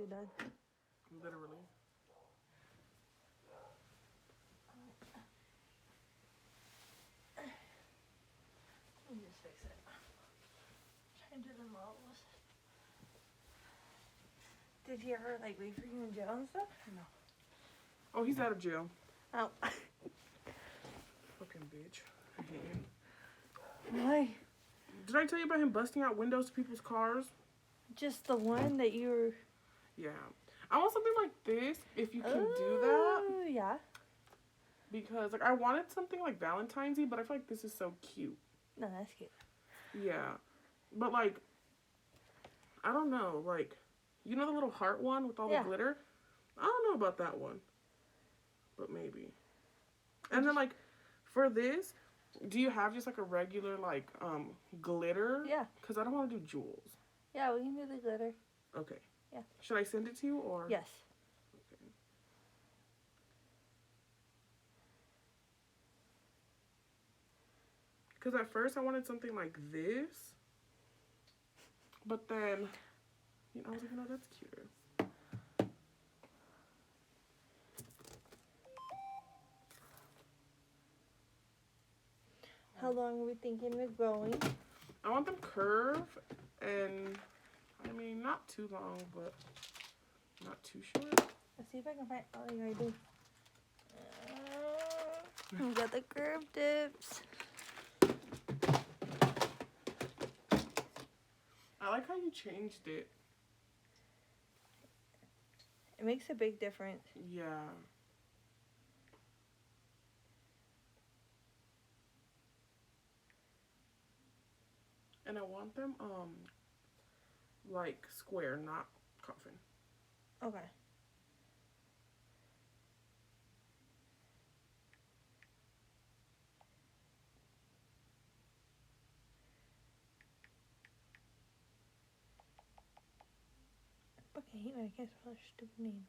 literally done. Literally. Let me just fix it. Trying to do the models. Did he ever like wait for you in jail and stuff? Or no. Oh, he's out of jail. Oh. Fucking bitch. I hate him. Why? Did I tell you about him busting out windows to people's cars? Just the one that you were. Yeah. I want something like this, if you can do that. Oh, yeah. Because, like, I wanted something like Valentine's-y, but I feel like this is so cute. No, that's cute. Yeah. But, like, I don't know. Like, you know the little heart one with all the glitter? I don't know about that one. But maybe. And then, like, for this, do you have just, like, a regular, like, glitter? Yeah. Because I don't want to do jewels. Yeah, we can do the glitter. Okay. Yeah. Should I send it to you, or? Yes. Okay. Because at first I wanted something like this. But then, you know, I was like, no, that's cuter. How long are we thinking of going? I want them curve, and I mean, not too long, but not too short. Let's see if I can find. Oh, yeah, I do. We got the curve tips. I like how you changed it. It makes a big difference. Yeah. And I want them, like square, not coffin. Okay. I hate when I can't spell her stupid name.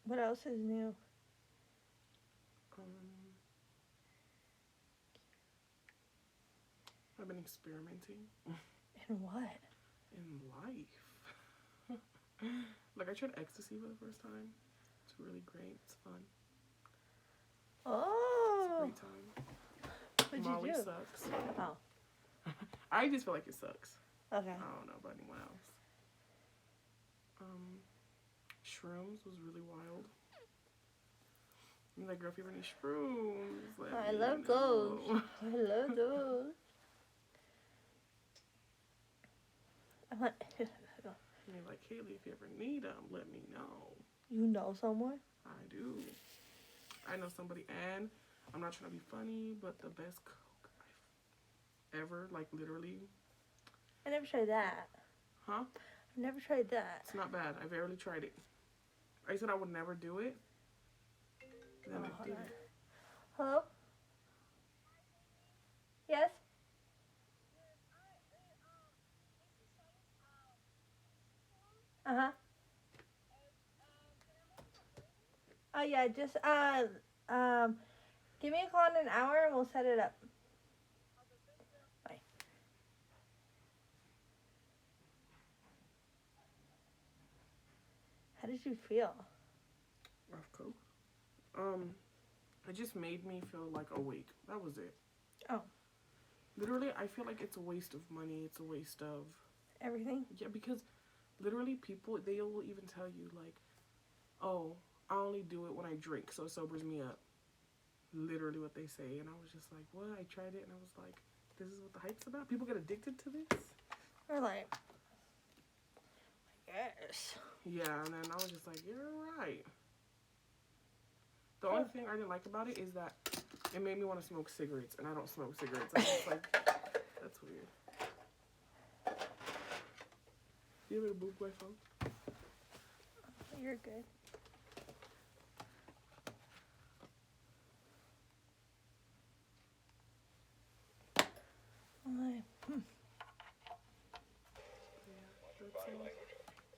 What else is new? I've been experimenting. In what? In life. Like, I tried ecstasy for the first time. It's really great. It's fun. Oh. It's a great time. What'd Molly you do? sucks. Oh. I just feel like it sucks. Okay. I don't know about anyone else. Shrooms was really wild. I mean, like, girl, if you ever need shrooms, I love those. I love those. I'm like, I mean, like, Haley, if you ever need them, let me know. you know someone? I do. I know somebody, and I'm not trying to be funny, but the best coke I've ever, like, literally. I never tried that. Huh? I've never tried that. It's not bad. I barely tried it. I said I would never do it. Then I did it. Hello? Yes? Uh-huh. Oh, yeah, just, give me a call in an hour and we'll set it up. Bye. How did you feel? Off coke. It just made me feel like awake. That was it. Oh. Literally, I feel like it's a waste of money. It's a waste of everything. Yeah, because literally people, they will even tell you like, oh, I only do it when I drink, so it sobers me up. Literally what they say. And I was just like, what? I tried it and I was like, this is what the hype's about? People get addicted to this? Or like, I guess. Yeah, and then I was just like, you're right. The only thing I didn't like about it is that it made me want to smoke cigarettes, and I don't smoke cigarettes. I was just like, that's weird. Do you have a boop my phone? You're good.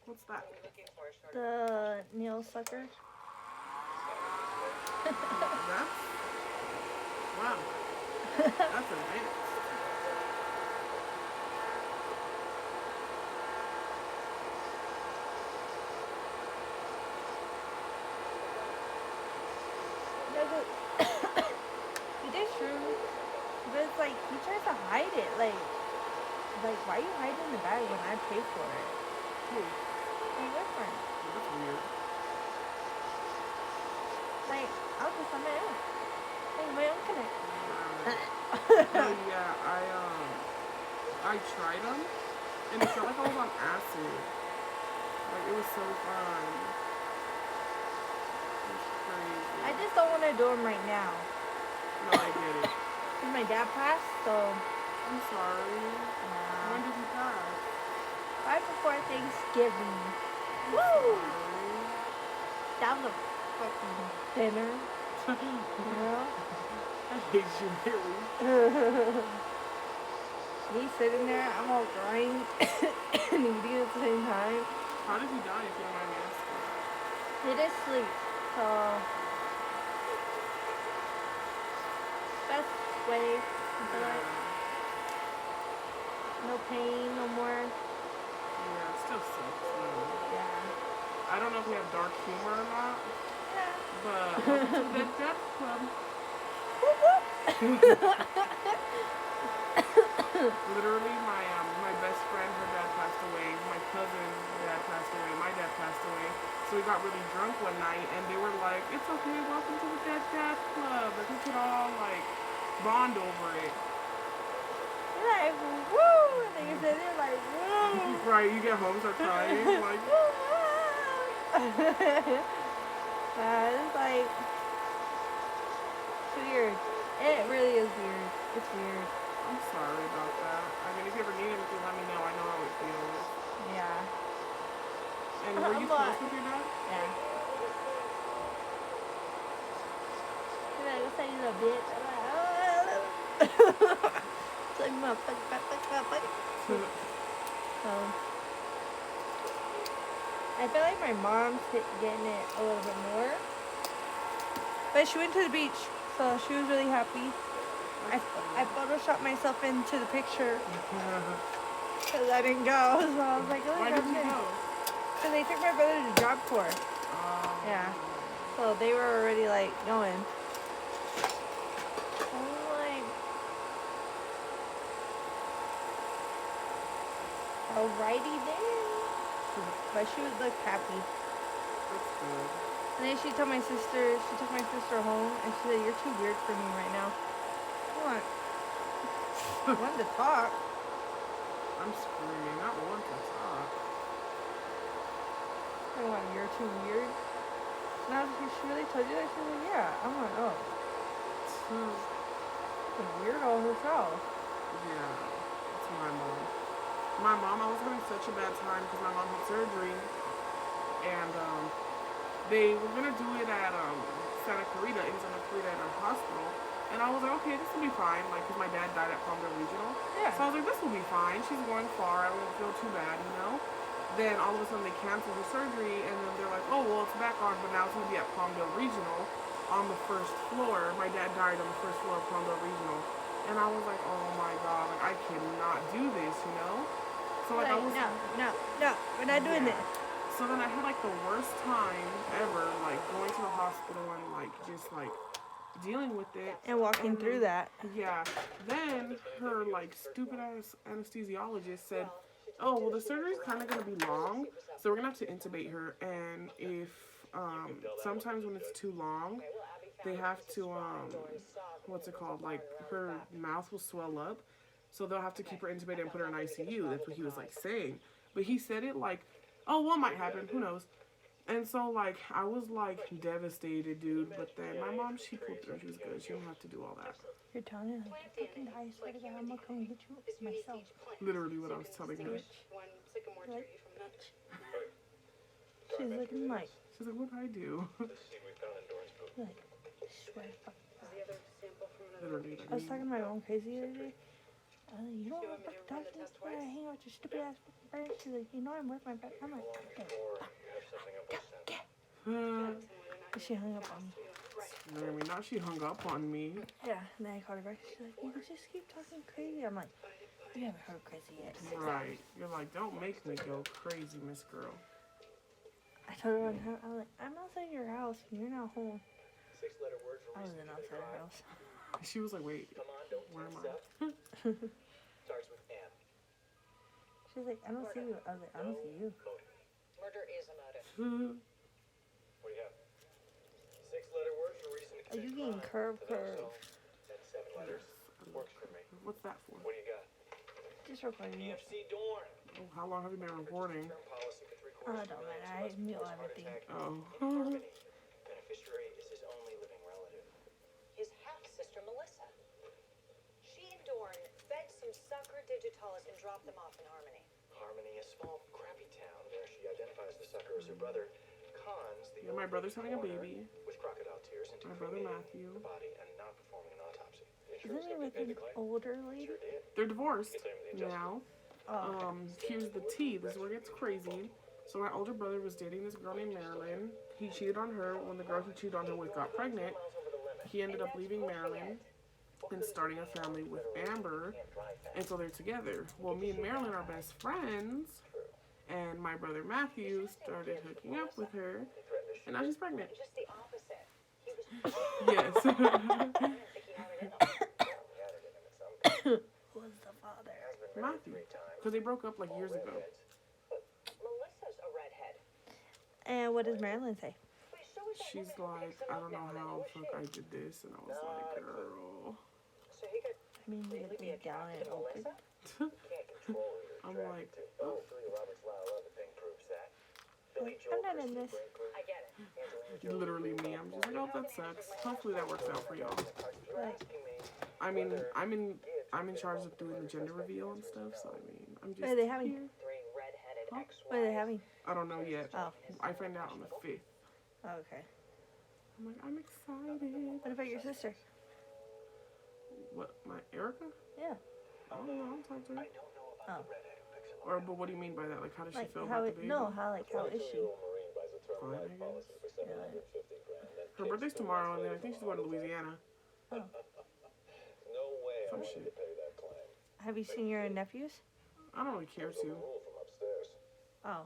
What's that? The nail sucker. That? That's advanced. It is true, but it's like he tries to hide it. Like why you hiding the bag when I pay for it? Who? My boyfriend. That's weird. Like I'll just on my own. Like my own connect. Oh yeah, I tried them, and it felt like I was on acid. Like it was so fun. It was crazy. I just don't want to do them right now. No, I get it. Cause my dad passed, so I'm sorry. When did he pass? right before Thanksgiving. I'm Woo! sorry. That was a fucking dinner. I hate you, Billy. Me sitting there, I'm all crying and eating at the same time. How did he die if you don't mind me asking? He did sleep, so best way. I feel like no pain, no more. Yeah, it still sucks. Though. Yeah. I don't know if we have dark humor or not, Yeah. but welcome to the Death Club. Whoop, whoop. Literally, my best friend, her dad passed away. My cousin's dad passed away. My dad passed away. So we got really drunk one night, and they were like, "It's okay, welcome to the Death Club." Like we could all like bond over it. You're like, woo! And you said they're like, woo! Right? You get home, start crying, like. It's like weird. It really is weird. It's weird. I'm sorry about that. I mean, if you ever need anything, let me know. I know how it feels. Yeah. And were you close with your dad? Yeah. You're like, what's that, you little bitch? I'm like, oh. It's like, motherfucker. So, I feel like my mom's getting it a little bit more. But she went to the beach, so she was really happy. I photoshopped myself into the picture because I didn't go. So I was like, oh, Why didn't you go? Because they took my brother to job corps. Yeah. So they were already like going. I'm like, alrighty then. But she would look happy. That's good. And then she took my sister home and she said, "You're too weird for me right now." What? One to talk. I'm screaming. Not one to talk. Like, what, you're too weird? And I was like, she really told you that? She was like, yeah. I'm like, oh. She's a weirdo herself. Yeah, it's my mom. My mom, I was having such a bad time because my mom had surgery, and they were gonna do it at Santa Clarita at a hospital, and I was like, okay, this will be fine, like, because my dad died at Palmdale Regional. Yeah. So I was like, this will be fine. She's going far. I won't feel too bad, you know. Then all of a sudden they canceled the surgery, and then they're like, oh well, it's back on, but now it's gonna be at Palmdale Regional on the first floor. My dad died on the first floor of Palmdale Regional. And I was like, oh my god, like I cannot do this, you know? So like I was no, we're not doing this. So then I had like the worst time ever, like going to the hospital and like just like dealing with it. And walking through that. Yeah. Then her like stupid ass anesthesiologist said, oh well the surgery's kinda gonna be long, so we're gonna have to intubate her, and if sometimes when it's too long, they have to what's it called? Like her mouth will swell up, so they'll have to keep her intubated and put her in ICU. That's what he was like saying. But he said it like, oh, what might happen? Who knows? And so like I was like devastated, dude. But then my mom, she pulled through. She was good. She didn't have to do all that. You're telling her like, you fucking die. I swear to God, I'm gonna come get you myself. Literally what I was telling her. Like, she's looking like. She's like, what did I do? Like, swear to fuck. Literally. I was talking to my mom crazy the other day. You know what fucking talk to this when I hang out with your stupid ass fucking friends? She's like, you know I'm with my best. I'm like, okay. And she hung up on me. You know what I mean? Now she hung up on me. Yeah, and then I called her back. She's like, you just keep talking crazy. I'm like, you haven't heard crazy yet. Right. You're like, don't make me go crazy, Miss Girl. I told her on her, I was like, I'm outside your house and you're not home. I wasn't outside her house. She was like, wait, where am I? Starts with M. She's like, I don't see you. I was like, I don't see you. Murder is a motive. What do you have? 6-letter word for recent Are you getting curve? That's 7 letters. Works for me. What's that for? What do you got? Just recording it. EFC Dorn. Oh, how long have you been recording? Oh, it don't matter. I knew everything. Oh. Beneficiary is his only living relative. His half-sister, Melissa. She and Dorn fed some sucker digitalis and dropped them off in Harmony. Harmony, a small, crappy town where she identifies the sucker as her brother. Cons, the Yeah, my brother's having a baby. with crocodile tears into My brother cremating Matthew. the body and not performing an autopsy. Isn't he like an older lady? Sure did. They're divorced now. Oh, Here's the tea. This is where it gets crazy. So my older brother was dating this girl named Marilyn. He cheated on her. When the girl he cheated on her with got pregnant, he ended up leaving Marilyn and starting a family with Amber. And so they're together. Well, me and Marilyn are best friends. And my brother Matthew started hooking up with her. And now she's pregnant. Just the opposite. He was Yes. I didn't think he had it in him. who's the father? Matthew. Because they broke up like years ago. Melissa's a redhead. And what does Marilyn say? Wait, so is that She's woman who like, picks him I up don't know now, then? how Who is fuck she? I did this. And I was like, girl. So he could I mean, you really could be be down attracted and to open. Melissa? Can't control who you're I'm attracted like, to. Oh, Julia Roberts' La La Land thing proves that. Billy I'm Joel, not in Christine this. Brinkley, I get it. Angelina Jolie, literally me. I'm just like, oh, that sucks. Hopefully that works out for y'all. You're asking me I mean, I'm in charge of doing the gender reveal and stuff. So I mean, I'm just What are they having? here. 3 redheaded Huh? ex-wives. What are they having? I don't know yet. Oh, I find out on the 5th. oh, okay. I'm like, I'm excited. What about your sister? What, my Erica? Yeah. I don't know. I'll talk to her. I don't know about Oh. the redhead who picks him up. Or, but what do you mean by that? Like, how does she Like feel how about it? the baby? No, how is she? Marine buys a term Fine, life I guess. policy for $750,000. Then Her kids birthday's 2 tomorrow, months and then I later think she's going to Louisiana. No way I Some wanted shit. to pay that claim. Have you seen your nephews? I don't really care From the to. rule from upstairs. Oh,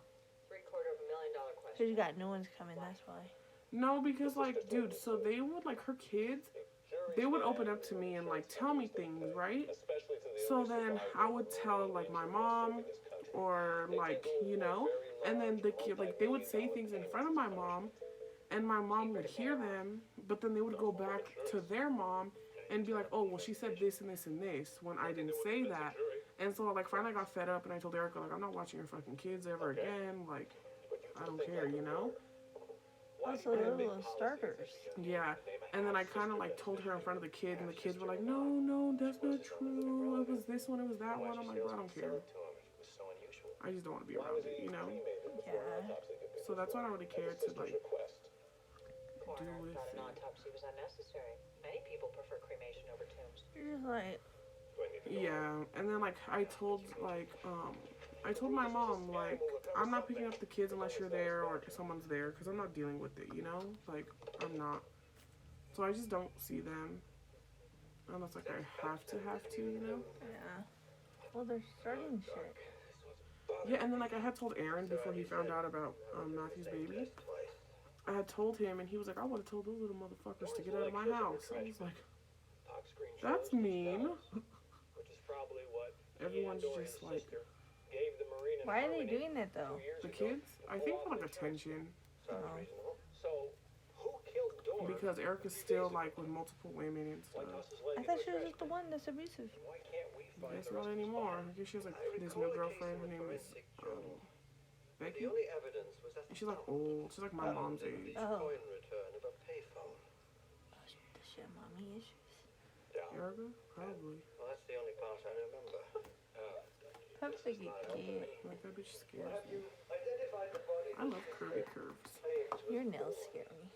$750,000 because question. you got new ones coming. That's why. No, because like, dude, so they would like her kids. They would open up to me and like tell me things, right? Especially to the So only then survivor I would tell like my mom, or like and then the kid like they would say things in front of my mom, and my mom would hear them, but then they would go back to their mom and be like, oh well, she said this and this and this when I didn't say that. And so like finally I got fed up and I told Erica like I'm not watching your fucking kids ever again. Like I don't care, you know? Also, they're little starters. Yeah. And then I kind of like told her in front of the kids, and the kids were like, no, that's not true. It was this one, it was that one. I'm like, bro, I don't care. I just don't want to be around it, you know? Yeah. So that's why I don't really care to like Coroner do with thought an it. autopsy was unnecessary. Many people prefer cremation over tombs. You're just like, Yeah. And then like I told my mom like I'm not picking up the kids unless you're there or someone's there because I'm not dealing with it, you know? Like I'm not. So I just don't see them unless like I have to, you know? yeah. Well, they're starting shit. Yeah, and then like I had told Aaron before he found out about Matthew's baby. I had told him, and he was like, "I would have told those little motherfuckers to get out of my house." I was like, "That's mean." Which is probably what Everyone's just like gave the Marine in Why are they Harmony doing that though? 2 years the ago. kids. I think for like attention Sounds Oh. reasonable. So, who killed Dorn? because Erica's still like with multiple women and Why stuff. toss his leg I into thought a she was trash just the one that's abusive. can? Why can't we I find guess the not rest of his anymore. body? I guess she has like I this recall new a girlfriend. case Her of name is forensic journal. Becky. The only evidence was that She's like old. She's like my mom's age. Oh. coin return of a payphone. Does she have mommy issues? Yeah. Erica, probably. Well, that's the only part I remember. Looks like a kid. Like that bitch scares me. Identified the body. I love curvy curves. Your nails scare me.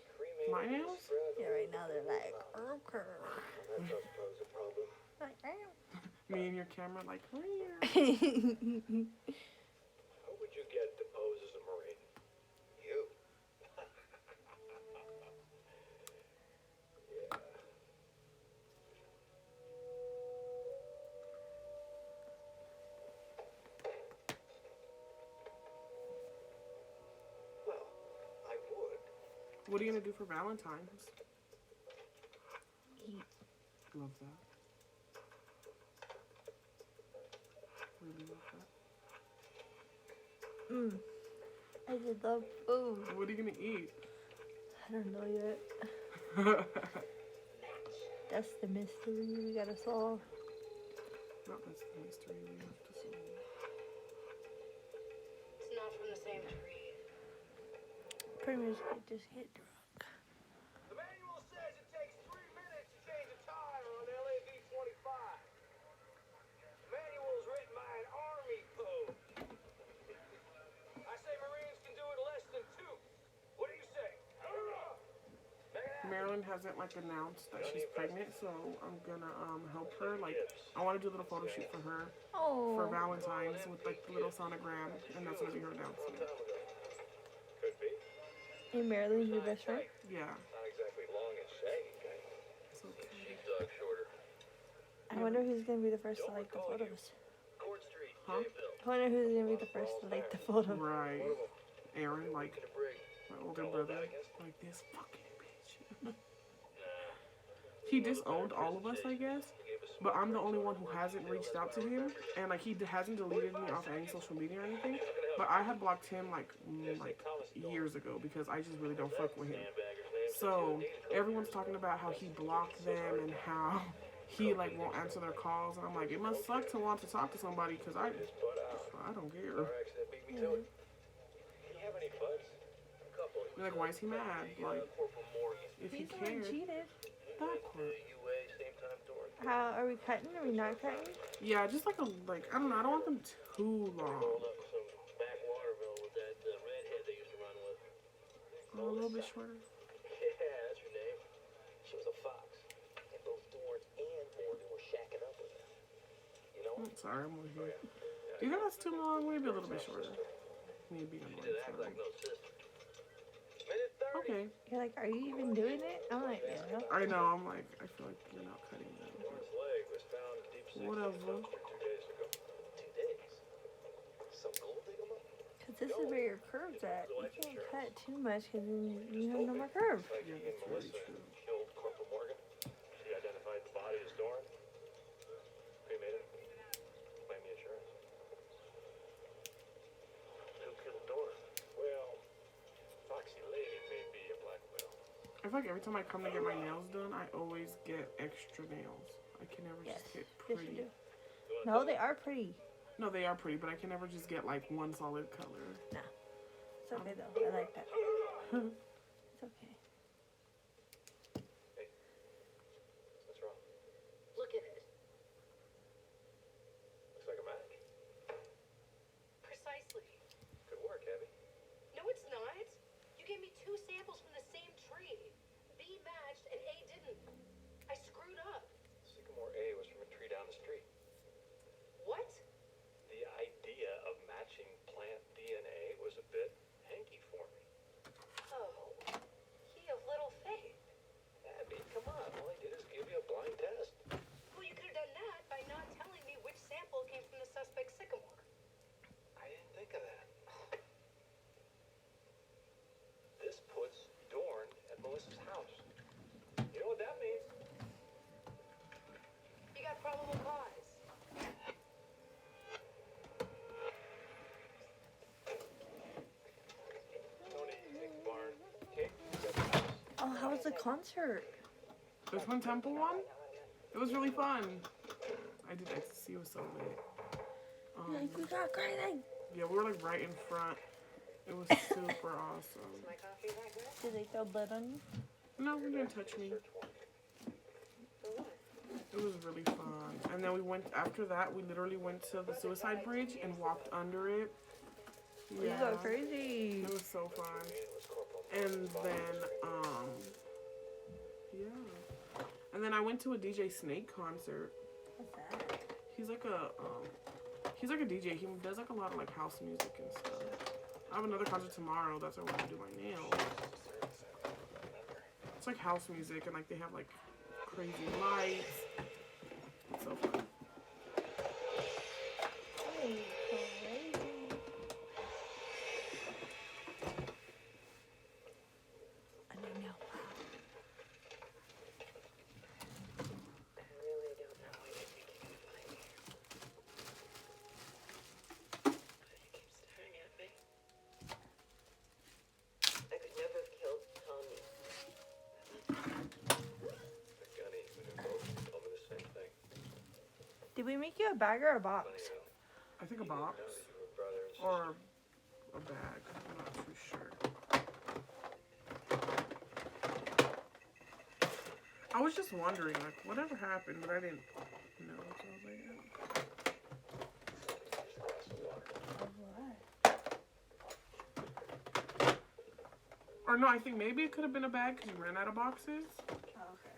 My nails? Yeah, right now they're like, curve. That does pose a problem. Like, Me and your camera like. Who would you get to pose as a Marine? You. What are you gonna do for Valentine's? Eat. Love that. Really love that. I just love food. What are you gonna eat? I don't know yet. That's the mystery we gotta solve. Not that's the mystery we have to solve. It's not from the same tree. Pretty much just get drunk. The manual says it takes 3 minutes to change a tire on LAV 25. The manual's written by an army pope. I say Marines can do it less than 2. What do you say? Marilyn hasn't like announced that she's pregnant, so I'm gonna help her. Like, I want to do a little photo shoot for her for Oh. Valentine's with like the little sonogram, and that's gonna be her announcement. Could be. Hey, Marilyn's your best friend? Yeah. Not exactly long and shaggy, guy. So Sheepdog shorter. I wonder who's gonna be the first to like the photos. Court Street, Huh? Jayville. I wonder who's gonna be the first to like the photo. right, Aaron, like Taking a break. my older brother, like this fucking bitch. He disowned all of us, I guess, but I'm the only one who hasn't reached out to him, and like he hasn't deleted me off any social media or anything. But I had blocked him like years ago because I just really don't fuck with him. So everyone's talking about how he blocked them and how he like won't answer their calls, and I'm like, it must suck to want to talk to somebody because I don't care. Car accident beat me to it. You have any buds? A couple. You're like, why is he mad? Like, Corporal Morgan. if he He's the one cared, cheated. that part. UA, same time door. How are we cutting? Are we not cutting? Yeah, just like I don't know. I don't want them too long. Rolled up some back Waterville with that redhead they used to run with. Oh, a little bit shorter. Yeah, that's her name. She was a fox. And both Dorn and Morgan were shacking up with her. You know? Sorry, I'm over here. Do you think that's too long? Maybe a little bit shorter. Maybe on the Did right act like side. no sister. Minute 30. Okay. You're like, are you even doing it? I'm like, yeah. I know. I'm like, I feel like you're not cutting that. Dorn's leg was found deep six Whatever. dumpster 2 days ago. 2 days? Some gold dig 'em up? Because this is where your curve's at. You can't cut too much because then you have no more curve. Like Yeah, he and that's very Melissa true. killed Corporal Morgan. She identified the body as Dorn. Cremated. Claimed the insurance. Who killed Dorn? Well, Foxy Lady may be a black widow. I feel like every time I come to get my nails done, I always get extra nails. I can never Yes. just get Yes, pretty. you do. No, they are pretty. No, they are pretty, but I can never just get like one solid color. It's okay though. I like that. It's okay. What's wrong? Look at it. Looks like a match. Precisely. Good work, Abby. No, it's not. You gave me 2 samples from the same tree. B matched and A didn't. I screwed up. Sycamore A was from a tree down the street. What? The idea of matching plant DNA was a bit hanky for me. Oh, ye of little faith. Abby, come on. All I did is give you a blind test. Well, you could have done that by not telling me which sample came from the suspect sycamore. I didn't think of that. This puts Dorn at Melissa's house. You know what that means? You got probable cause. Tony, take the barn. Kate, you got the house. Oh, how was the concert? The Twin Temple one? It was really fun. I did ecstasy. It was so lit. Like, we got crazy. Yeah, we were like right in front. It was super awesome. My coffee that good? Did they throw blood on you? No, we didn't touch me. It was really fun. And then we went, after that, we literally went to the suicide bridge and walked under it. You go crazy. It was so fun. And then, yeah. And then I went to a DJ Snake concert. What's that? He's like a DJ. He does like a lot of like house music and stuff. I have another concert tomorrow. That's why I want to do my nails. It's like house music and like they have like crazy lights. It's so fun. Hey, crazy. I Did we make you a bag or a box? I think a box or a bag. I'm not too sure. I was just wondering, like, whatever happened, but I didn't know. So I was like, or no, I think maybe it could have been a bag because you ran out of boxes. Oh, okay.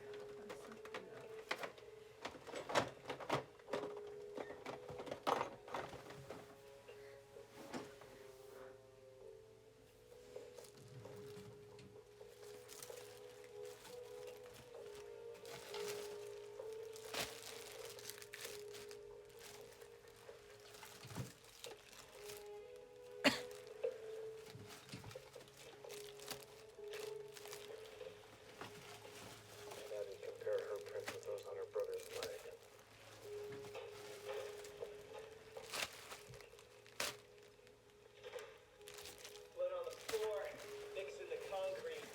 How do you compare her print with those on her brother's leg? Blood on the floor, nicks in the concrete.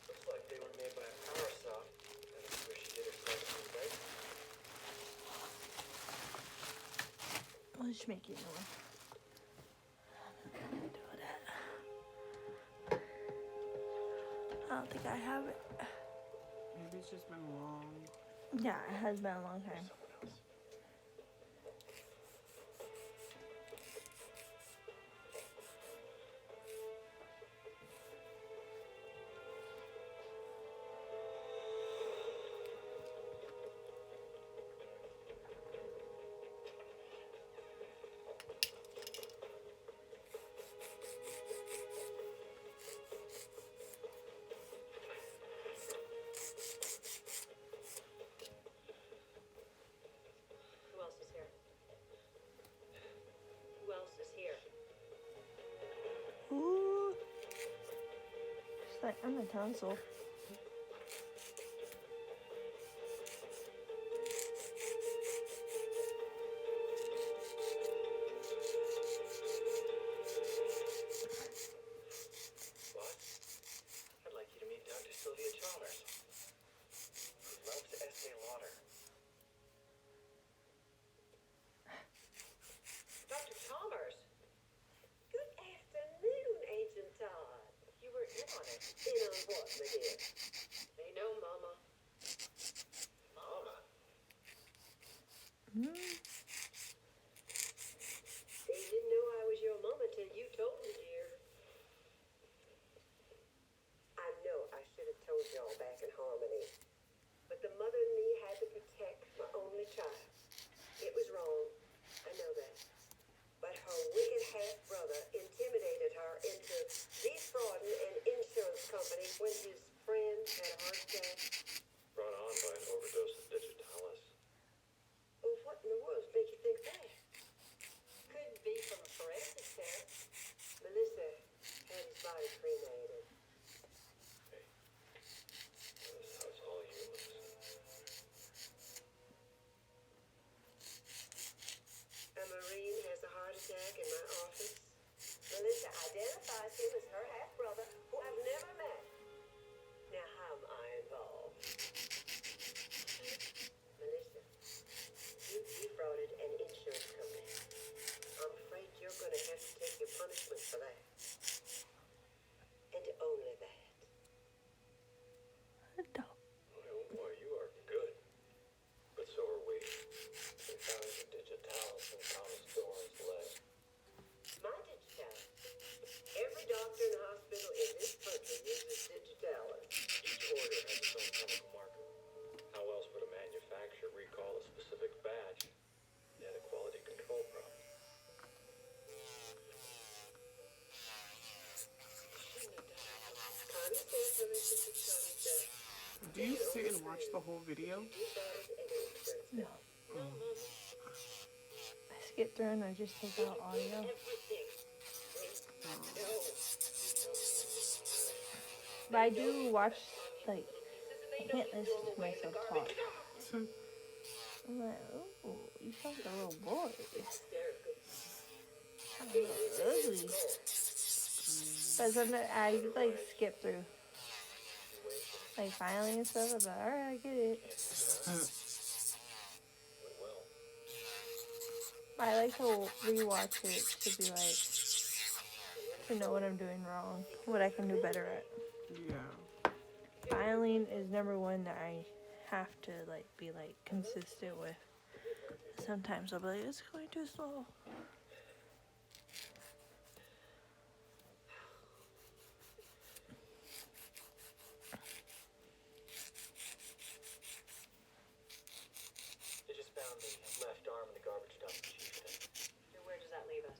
Looks like they were made by a power saw. That's where she did herself some right. I'll just make you one. I don't think I have it. Maybe it's just been long. Yeah, it has been a long time. Who else is here? Who else is here? Ooh. It's like I'm a tonsil. What? I'd like you to meet Dr. Sylvia Chalmers. Who loves Estee Lauder. Dr. Chalmers. Good afternoon, Agent Todd. You were in on it. In on what, my dear? They know, Mama. Mama. They didn't know I was your mama till you told me, dear. I know I should have told y'all back in Harmony. But the mother in me had to protect my only child. It was wrong. I know that. But her wicked half-brother intimidated her into defrauding an insurance company when his friend had a heart attack. Brought on by an overdose of digitalis. Well, what in the world make you think that? Could be from a forensic test. Melissa had his body cremated. Hey, this house all you, Melissa. A Marine has a heart attack in my office. Melissa identifies him as her half-brother, who I've never met. Now, how am I involved? Melissa, you defrauded an insurance company. I'm afraid you're going to have to take your punishment for that. And only that. Oh boy, you are good. But so are we. We found the digitalis in Thomas Doran's leg. My digitalis. Every doctor in the hospital in this country uses digitalis. Each order has its own chemical marker. How else would a manufacturer recall a specific batch? They had a quality control problem. Connie says Melissa took Tommy's death. Do you sit and watch the whole video? Defrauded an insurance No. company. I skip through and I just take out audio. Everything. No. But I do watch, like, I can't listen to myself talk. I'm like, oh, you sound like a little boy. I'm a little ugly. But sometimes I like skip through. Like filing and stuff. I'm like, alright, I get it. We will. I like to rewatch it to be like, to know what I'm doing wrong, what I can do better at. Yeah. Filing is number one that I have to like be like consistent with. Sometimes I'll be like, it's going too slow. They just found the left arm in the garbage dump in Chieftain. And where does that leave us?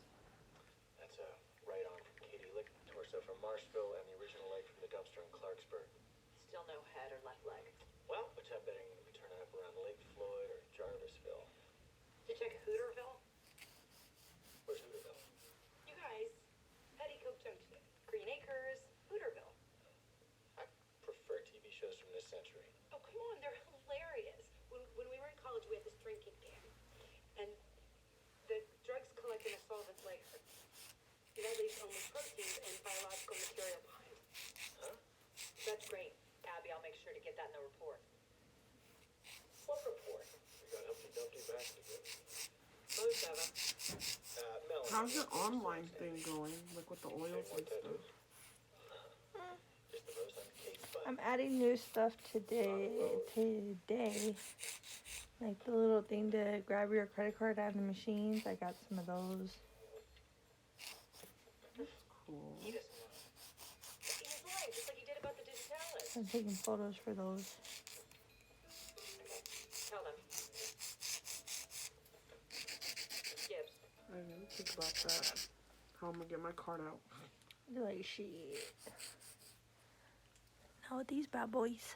That's a right arm from Katie Lick, torso from Marshville, and the original leg from the dumpster in Clarksburg. Still no head or left leg. Well, which I'm betting we turn up around Lake Floyd or Jarvisville. Did you check Hooterville? Where's Hooterville? You guys, Petticoat Junction, Green Acres, Hooterville. I prefer TV shows from this century. Oh, come on, they're hilarious. When we were in college, we had this drinking game. And the drugs collect in a solvent layer. That leaves only proteins and biological material behind. Huh? That's great. Abby, I'll make sure to get that in the report. What report? We got Humpty Dumpty back again. Most of them. Melanie. How's your online thing going? Like with the oils and stuff? Just the rose on Kate's butt. I'm adding new stuff today. Like the little thing to grab your credit card out of the machines. I got some of those. Cool. He doesn't know. He's lying, just like he did about the digitalis. I'm taking photos for those. Tell them. Gibbs. I didn't think about that. How I'm gonna get my card out. You're like, shit. Now with these bad boys.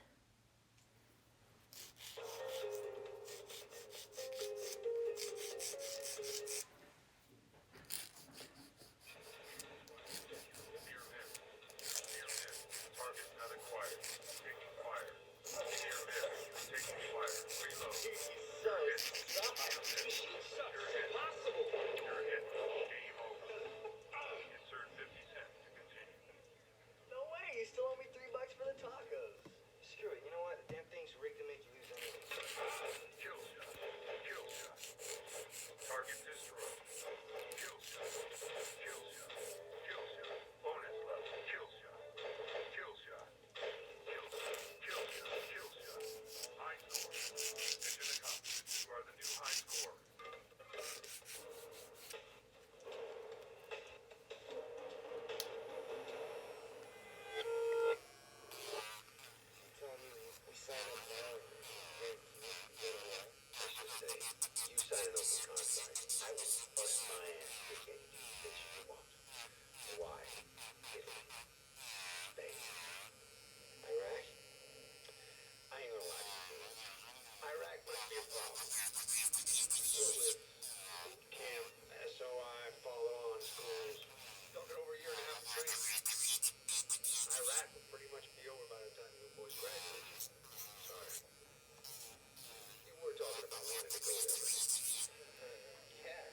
No way, you still owe me $3 for the tacos. Screw it, you know what? The damn thing's rigged to make you lose anything. Kill shot. Kill shot. Target destroyed. Kill shot. Kill shot. Kill shot. Bonus level. Kill shot. Kill shot. Kill shot. Kill shot. Kill shot. High score. Mission accomplished. You are the new high score. Tell me we sign up now and then you go to what? I should say, you sign an open contract. I will bust my ass to get you the bitch you want. Why? Italy. Spain. Iraq? I ain't gonna lie to you. Iraq might be a problem. But with boot camp, SOI, follow-on schools, still got over a year and a half of training. Iraq will pretty much be over by the time you boys graduate. Sorry. You were talking about wanting to go there, right? Yeah.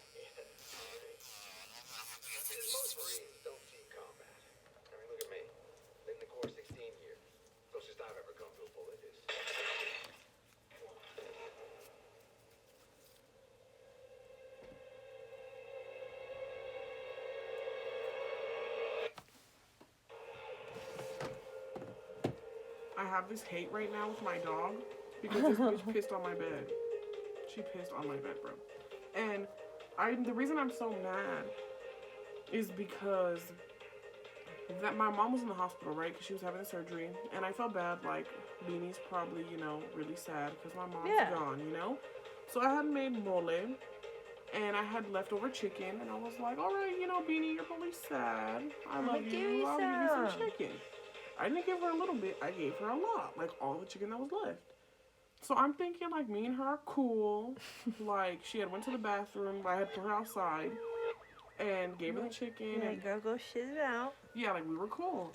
Because most Marines don't see combat. I mean, look at me. Been in the Corps 16 years. Closest I've ever come to a bullet is... I have this hate right now with my dog because this bitch pissed on my bed. She pissed on my bed, bro. And the reason I'm so mad is because that my mom was in the hospital, right? Because she was having a surgery. And I felt bad, like, Beanie's probably, really sad because my mom's gone, So I had made mole. And I had leftover chicken. And I was like, all right, Beanie, you're probably sad. I love you. I'll give you some chicken. I didn't give her a little bit. I gave her a lot. Like, all the chicken that was left. So I'm thinking, like, me and her are cool. Like, she had went to the bathroom. I had put her outside. And gave her the chicken. Yeah, And girl, go shit it out. yeah, like, we were cool.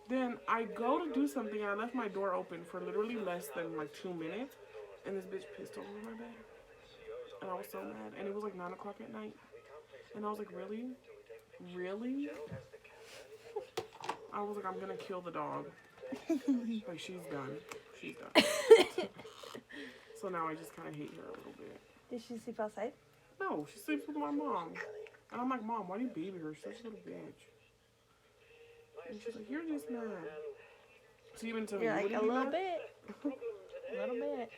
Then I go to do something. And I left my door open for literally less than, like, 2 minutes. And this bitch pissed all over my bed. And I was so mad. And it was, like, 9 o'clock at night. And I was like, really? Really? I was like, I'm gonna kill the dog. Like, she's done. She's done. So now I just kind of hate her a little bit. Did she sleep outside? No, she sleeps with my mom. And I'm like, Mom, why do you baby her? She's such a little bitch. And she's like, you're just mad. So even to me, You're you like, wouldn't a be little mad? bit. A little bit.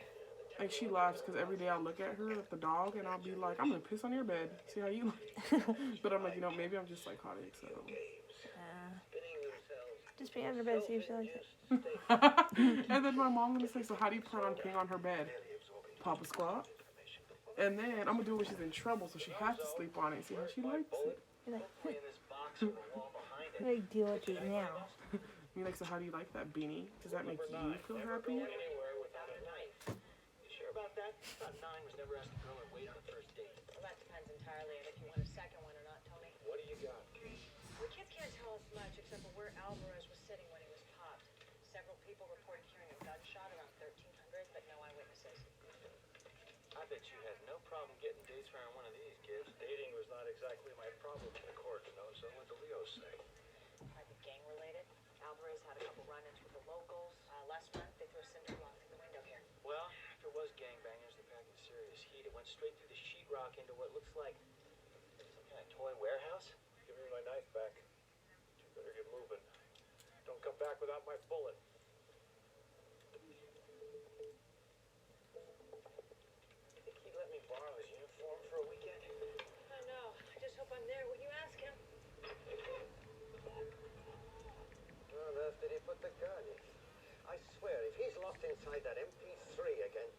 Like, she laughs because every day I look at her, at the dog, and I'll be like, I'm going to piss on your bed. See how you like. But I'm like, you know, maybe I'm just psychotic, so. Just pee on her bed, see if she likes it. And then my mom gonna say, so how do you plan on peeing on her bed? Pop a squat. And then I'm gonna do it when she's in trouble, so she has to sleep on it. See how she likes it. You're like, deal with it now. Me like, so how do you like that, Beanie? Does that make you feel happy? Sure about that? Thought 9 was never asked a girl her weight on a first date. Well, that depends entirely on if you want a second one or not, Tony. What do you got? The kids can't tell us much except for where Alvarez was sitting when he was popped. Several people reported hearing a gunshot around 1300, but no eyewitnesses. I bet you had no problem getting dates around one of these kids. Dating was not exactly my problem in the court, you know, so what do Leo say? Might be gang-related. Alvarez had a couple run-ins with the locals. Last month, they threw a cinder block through the window here. Well, if it was gangbangers, they're packing serious heat. It went straight through the sheetrock into what looks like some kind of toy warehouse. Give me my knife back. You better get moving. Don't come back without my bullet. Think he'd let me borrow his uniform for a weekend? I know. I just hope I'm there when you ask him. Well, after he put the gun in. I swear, if he's locked inside that MP3 again.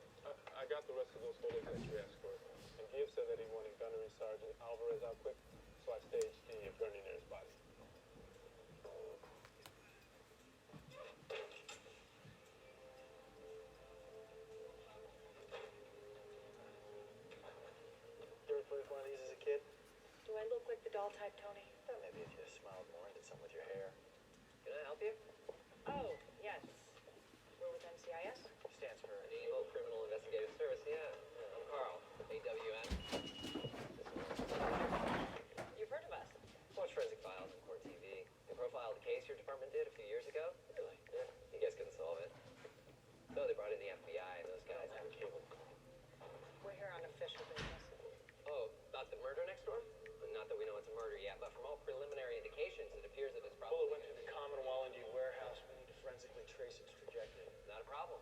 I got the rest of those photos that you asked for. And Gibbs said that he wanted Gunnery Sergeant Alvarez out quick, so I staged the burning near his body. You ever played one of these as a kid? Do I look like the doll type, Tony? Well, maybe if you smiled more and did something with your hair. Can I help you? Oh, yes. We're with NCIS? Stands for Naval Criminal Investigative Service, yeah. I'm Carl, AWN. You've heard of us? Watch Forensic Files on Court TV. They profiled a case your department did a few years ago. Really? Yeah, you guys couldn't solve it. So they brought in the FBI and those guys have cable. We're here on official business. Oh, about the murder next door? Not that we know it's a murder yet, but from all preliminary indications, it appears that it's probably... Bullet went through the common Wallendy warehouse. We need to forensically trace its trajectory. Not a problem.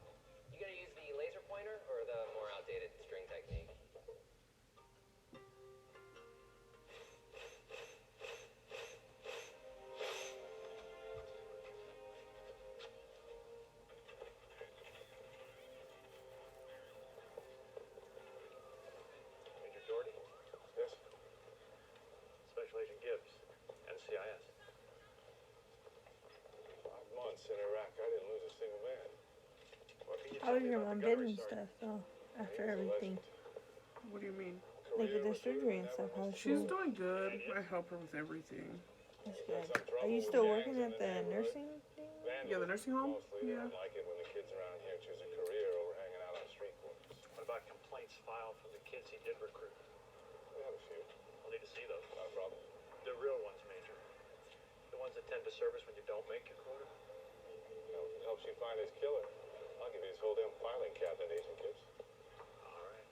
You gonna use the laser pointer or the more outdated string technique? Major Doherty? Yes? Special Agent Gibbs, NCIS. 5 months in Iraq, I didn't lose a single man. What can you How tell was me your about mom the gunnery did and sergeant? stuff, though, after He was a everything? legend. What do you mean? Like with Career the was surgery and never stuff, how's she? She's doing good. I help her with everything. That's good. Are you still working at the nursing thing? Yeah, the nursing home? Mostly, they Yeah. don't like it when the kids around here choose a career over hanging out on street corners. What about complaints filed from the kids he did recruit? We have a few. I'll need to see those. Not a problem. The real ones, Major. The ones that tend to service when you don't make your quota. You know, if it helps you find his killer, I'll give you his whole damn filing cabinet, Agent Gibbs. All right.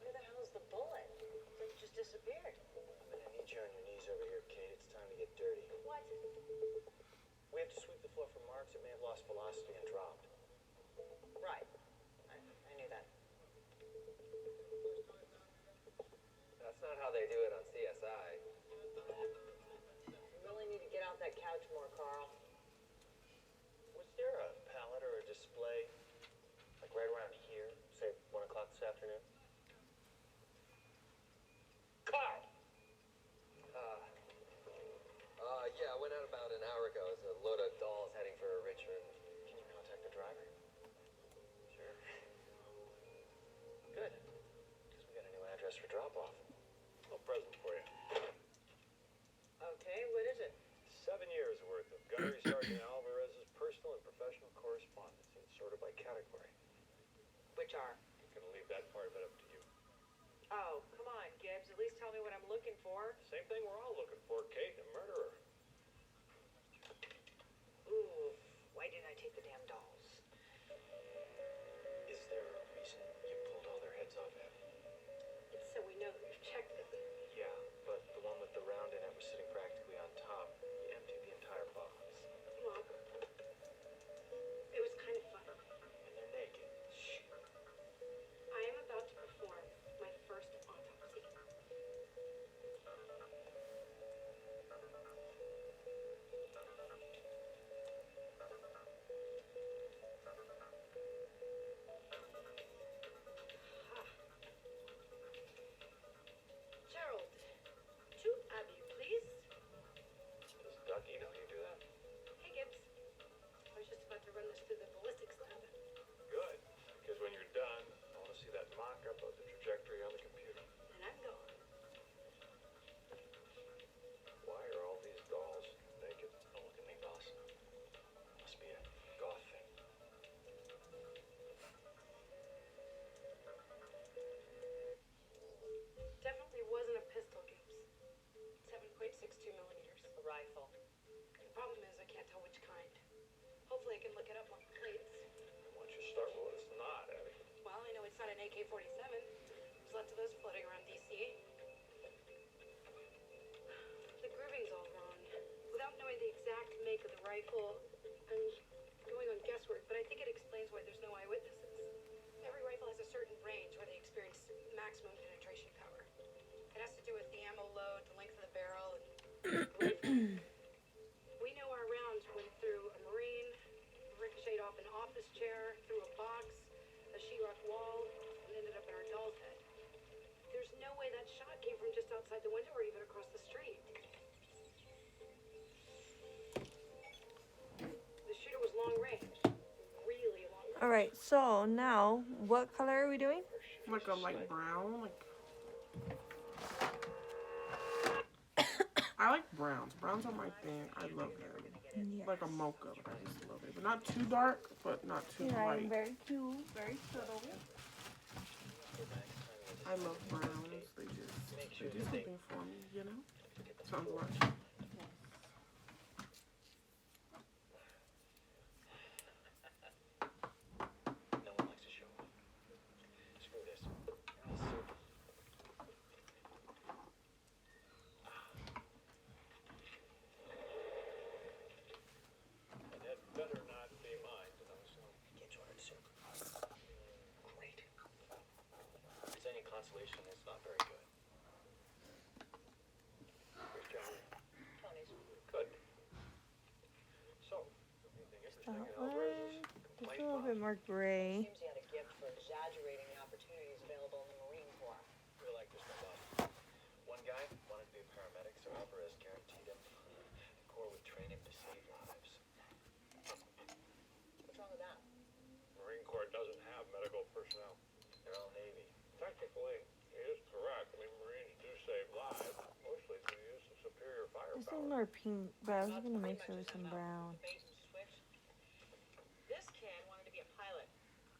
Where the hell's the bullet? It just disappeared. I'm gonna need you on your knees over here, Kate. It's time to get dirty. What? We have to sweep the floor for marks that may have lost velocity and dropped. Right. I knew that. That's not how they do it on CSI. You really need to get out that couch more, Carl. Was there a pallet or a display, like right around here, say 1 o'clock this afternoon? Carl! Yeah, I went out about an hour ago. There's a load of dolls heading for Richmond. Can you contact the driver? Sure. Good. Because we got a new address for drop-off. A present for you. Okay, what is it? 7 years worth of Gunnery Sergeant Alvarez's personal and professional correspondence. It's sorted by category. Which are? I'm gonna leave that part of it up to you. Oh, come on, Gibbs. At least tell me what I'm looking for. Same thing we're all looking for, Kate, a murderer. Ooh, why didn't I take the damn dolls? Is there a reason you pulled all their heads off, Abby? lots of those floating around DC. The grooving's all wrong. Without knowing the exact make of the rifle, I'm going on guesswork, but I think it explains why there's no eyewitnesses. Every rifle has a certain range where they experience maximum penetration power. It has to do with the ammo load, the length of the barrel, and we know our rounds went through a Marine, ricocheted off an office chair, through a box, a sheetrock wall, and ended up in our doll's head. There's no way that shot came from just outside the window or even across the street. The shooter was long range. Really long range. Alright, so now, what color are we doing? Like a light brown, like. I like browns. Browns are my thing. I love them. Yes. Like a mocha. Like I just love it. But not too dark, but not too Yeah, light. very cute, very subtle. I love browns. They do something for me, you know? Sounds right. No one likes to show off. Screw this. You're all super. And that better not be mine, so. Kids ordered soup. Great. If it's any consolation, it's not very good. Where's John? Tony's. Good. So, anything interesting That in one, Alvarez's just complaint a little box? bit more gray. Seems he had a gift for exaggerating the opportunities available in the Marine Corps. We like this one lot. One guy wanted to be a paramedic, so Alvarez guaranteed him the Corps would train him to save lives. What's wrong with that? Marine Corps doesn't have medical personnel. They're all Navy. Technically, he is correct. I mean, Marines do save lives, mostly through the use of superior This is firepower. more pink, but I was That's gonna pretty mix much it with his some MO. brown. The bait and switch. This kid wanted to be a pilot.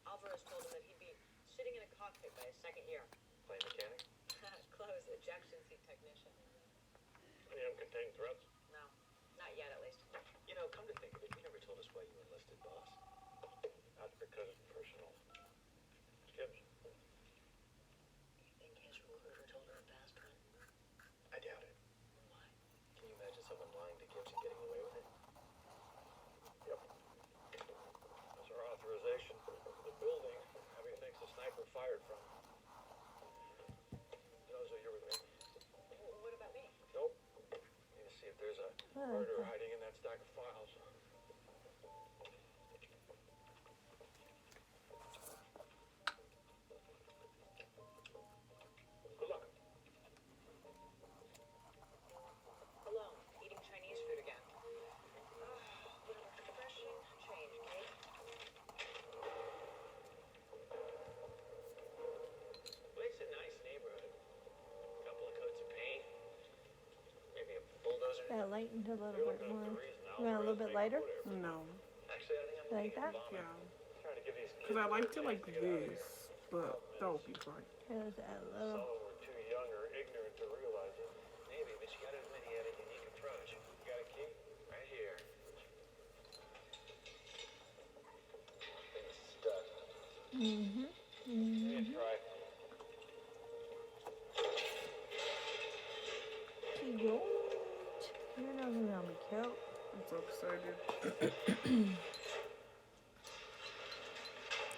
Alvarez told him that he'd be sitting in a cockpit by his second year. Plane mechanic? Close, ejection seat technician. Any uncontained threats? No, not yet at least. You know, come to think of it, you never told us why you enlisted, boss. That's because it's personal. Gibbs. You think his recruiter told her a fast run? I doubt it. Why? Can you imagine someone lying to Gibbs and getting away with it? Yep. That's our authorization. The building, Abby thinks the sniper fired from. Dozo, you're with me. What about me? Nope. Need to see if there's a Murder hiding in that stack of files. Good luck. Alone, eating Chinese food again. Bit of a refreshing change, Kate. Well, it's a nice neighborhood. Couple of coats of paint. Maybe a bulldozer. That lightened a little You're bit looking more. up the reason You want a little bit lighter? No. Actually, I think I'm Like looking at that? bombing. Yeah. Trying to give these Because I liked it like this, but that would be fine. It was a Some little. of them were too young or ignorant to realize it. Maybe, but you gotta admit he had a unique approach. You got a key? Right here. Thing's stuck. Mm-hmm. Yeah, try. Cute. You're not gonna be cute. I'm so excited.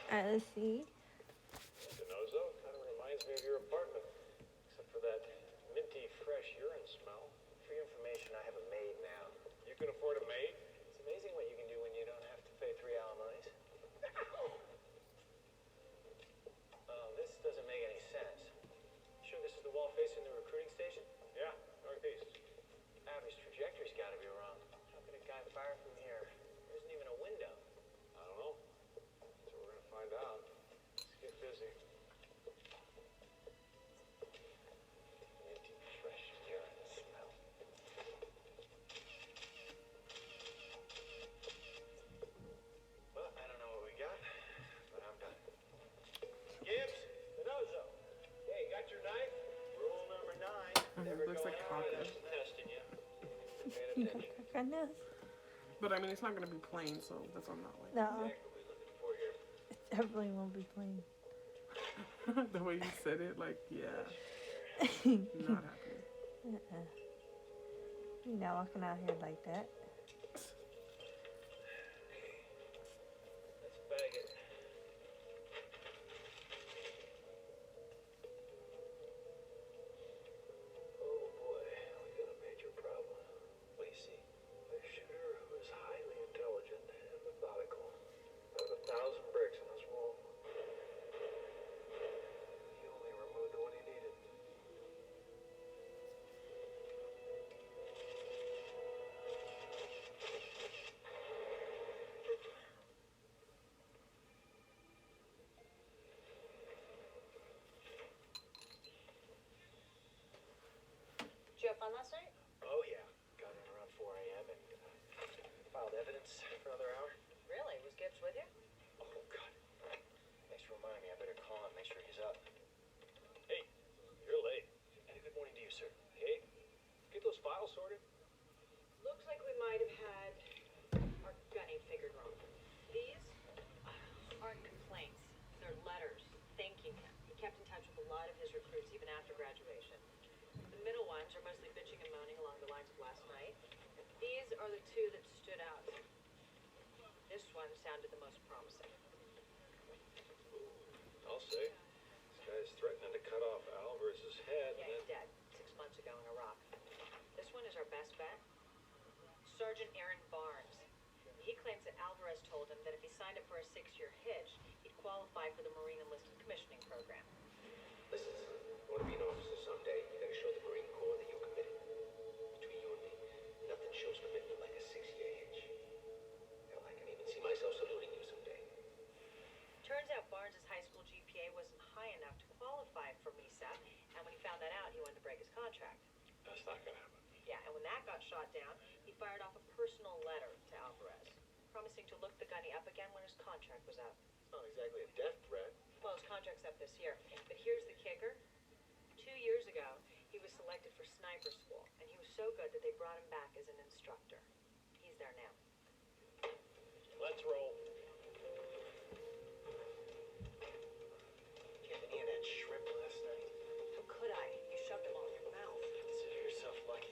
Alright, let's see. Dozo kind of reminds me of your apartment, except for that minty, fresh urine smell. For your information, I have a maid now. You can afford a maid? It's amazing what you can do when you don't have to pay 3 alimonies. Oh, this doesn't make any sense. Sure this is the wall facing the recruiting station? Yeah, northeast. Abby's trajectory's gotta be wrong. How could a guy fire from here? There isn't even a window. I don't know. So we're gonna find out. Let's get busy. Minty, fresh urine smell. Well, I don't know what we got, but I'm done. Gibbs, Dozo. Hey, got your knife? Rule number 9. It looks like cocker. Testing you. Pay You attention. got goodness. But I mean, it's not gonna be plain, so that's what I'm not like. No, Exactly what we're looking for here. it definitely won't be plain. The way you said it, like, yeah, not happening. You're not walking out here like that. Let's bag it. Oh boy, we got a major problem. What do you see? A shooter who is highly intelligent and methodical. Out of 1,000 bricks in this wall, he only removed the one he needed. Did you have fun last night? Oh yeah, got in around 4 a.m. and filed evidence for another hour. Really? Was Gibbs with you? Oh God. Thanks for reminding me. I better call him, make sure he's up. Hey, you're late. And a good morning to you, sir. Hey, get those files sorted. Looks like we might have had our gunning figured wrong. These aren't complaints. They're letters thanking him. He kept in touch with a lot of his recruits even after graduation. The middle ones are mostly bitching and moaning along the lines of last night. These are the two that stood out. This one sounded the most promising. I'll say. This guy's threatening to cut off Alvarez's head. Yeah, he's dead 6 months ago in Iraq. This one is our best bet. Sergeant Aaron Barnes. He claims that Alvarez told him that if he signed up for a 6-year hitch, he'd qualify for the Marine Enlisted Commissioning Program. Listen, you want to be an officer someday, you gotta show the Marine Corps that you're committed. Between you and me, nothing shows commitment like a 6-year hitch. Hell, I can even see myself saluting you someday. Turns out Barnes' high school GPA wasn't high enough to qualify for MESA, and when he found that out, he wanted to break his contract. That's not gonna happen. Yeah, and when that got shot down, he fired off a personal letter to Alvarez, promising to look the gunny up again when his contract was up. It's not exactly a death threat. Well, his contract's up this year. But here's the kicker. 2 years ago, he was selected for sniper school, and he was so good that they brought him back as an instructor. He's there now. Let's roll. You have any of that shrimp last night? How could I? You shoved them all in your mouth. Consider yourself lucky.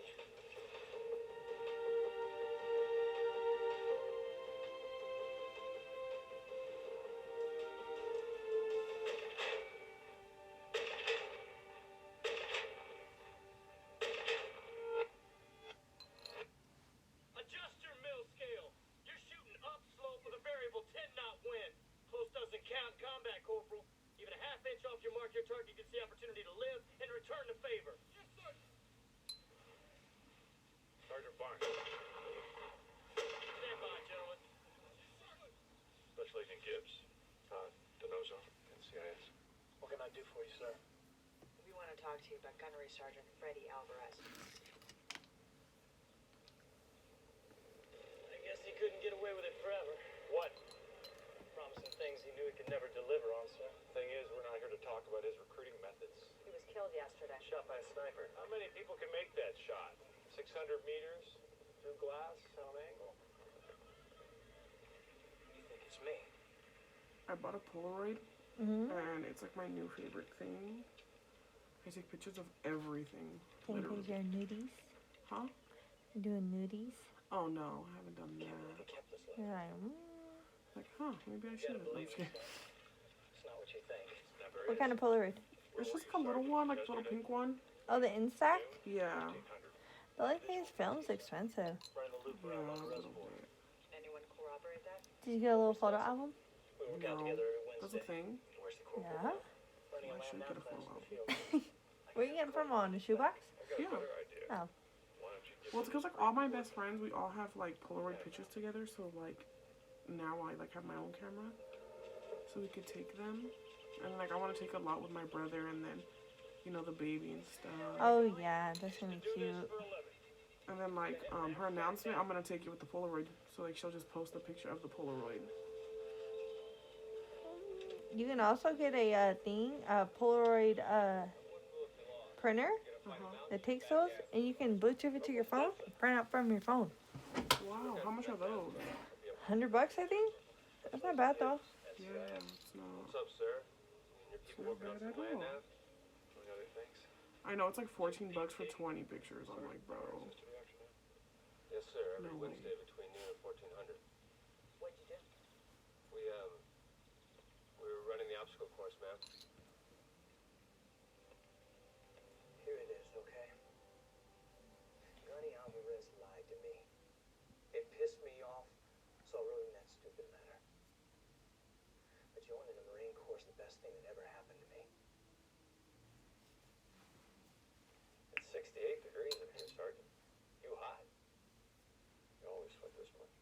Adjust your mill scale. You're shooting upslope with a variable 10-knot wind. Close doesn't count in combat, Corporal. Even a half inch off your mark, your target gets the opportunity to live and return the favor. Yes, sir. Sergeant Barnes, Stand by, gentlemen. Special Agent Gibbs, Donoso, NCIS. What can I do for you, sir? We want to talk to you about Gunnery Sergeant Freddie Alvarez. I guess he couldn't get away with it forever. What? Promising things he knew he could never deliver on, sir. Thing is, we're not here to talk about his recruiting methods. He was killed yesterday. Shot by a sniper. How many people can make that shot? 600 meters through glass on an angle? You think it's me? I bought a Polaroid, and it's like my new favorite thing. I take pictures of everything. Can you Literally. put your nudies? Huh? You doing nudies? Oh no, I haven't done He that. kept this letter. You're like, Like, huh? Maybe I You should. gotta I'm believe just me, kidding. son. It's not what you think. Never what kind of Polaroid? It's just like a little one, like a little pink one. Oh, the Instax? Yeah. The only thing is, film's expensive. Running the loop Yeah, around on a the little reservoir. bit. Anyone corroborate that? Did you get a little photo album? We work out No. together every That's Wednesday. a thing. Where's the corporal? Yeah. Running a I lab should now get a class photo in the field. Where you getting from on the shoebox? I've got Yeah. a better idea. Oh. Why don't you give Well, it's because like all my best friends, we all have like Polaroid pictures together. So like now I like have my own camera, so we could take them. And like I want to take a lot with my brother, and then you know the baby and stuff. Oh yeah, that's gonna be cute. And then like her announcement, I'm gonna take it with the Polaroid. So like she'll just post a picture of the Polaroid. You can also get a Polaroid printer that takes those, and you can Bluetooth it to your phone, and print out from your phone. Wow, how much are those? $100, I think. That's not bad though. Yeah, it's not. What's up, sir? Your It's not bad at all. Among other things. I know it's like $14 for 20 pictures. I'm like, bro. Yes, sir. Every No way. Wednesday between noon and 1400. What'd you do? We were running the obstacle course, ma'am. Here it is, okay? Johnny Alvarez lied to me. It pissed me off, so I wrote him that stupid letter. But joining the Marine Corps is the best thing that ever happened to me. It's 68 degrees in here, Sergeant. You hot. You always sweat this much.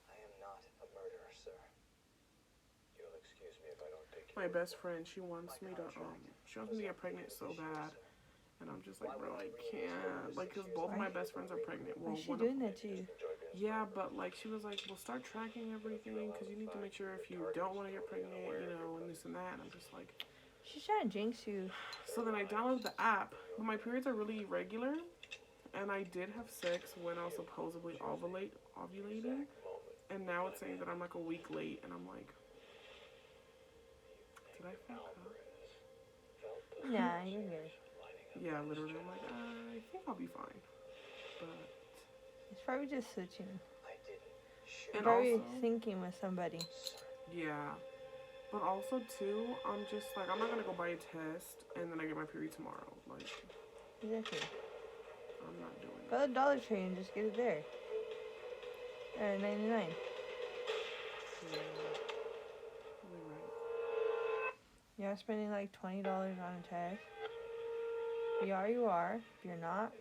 I am not a murderer, sir. You'll excuse me if I don't take My best friend, she wants me to get pregnant so bad. And I'm just like, bro, I can't. Like, because both of my best friends are pregnant. Why Well, is she one doing of that to you? Yeah, but like, she was like, well, start tracking everything because you need to make sure if you don't want to get pregnant, you know, and this and that. And I'm just like, She's trying to jinx you. so then I downloaded the app, but my periods are really irregular. And I did have sex when I was supposedly ovulating. And now it's saying that I'm like a week late. And I'm like, did I fuck up? Nah, you're good. Yeah, literally. I'm like, I think I'll be fine. But, It's probably just switching. I didn't shoot. You're and probably also, thinking with somebody. yeah. But also, too, I'm just like, I'm not going to go buy a test and then I get my period tomorrow. Like, Exactly. I'm not doing it. Go to Dollar Tree and just get it there. At $99. Yeah. You're right. You're spending like $20 on a test. If you are, you are. If you're not,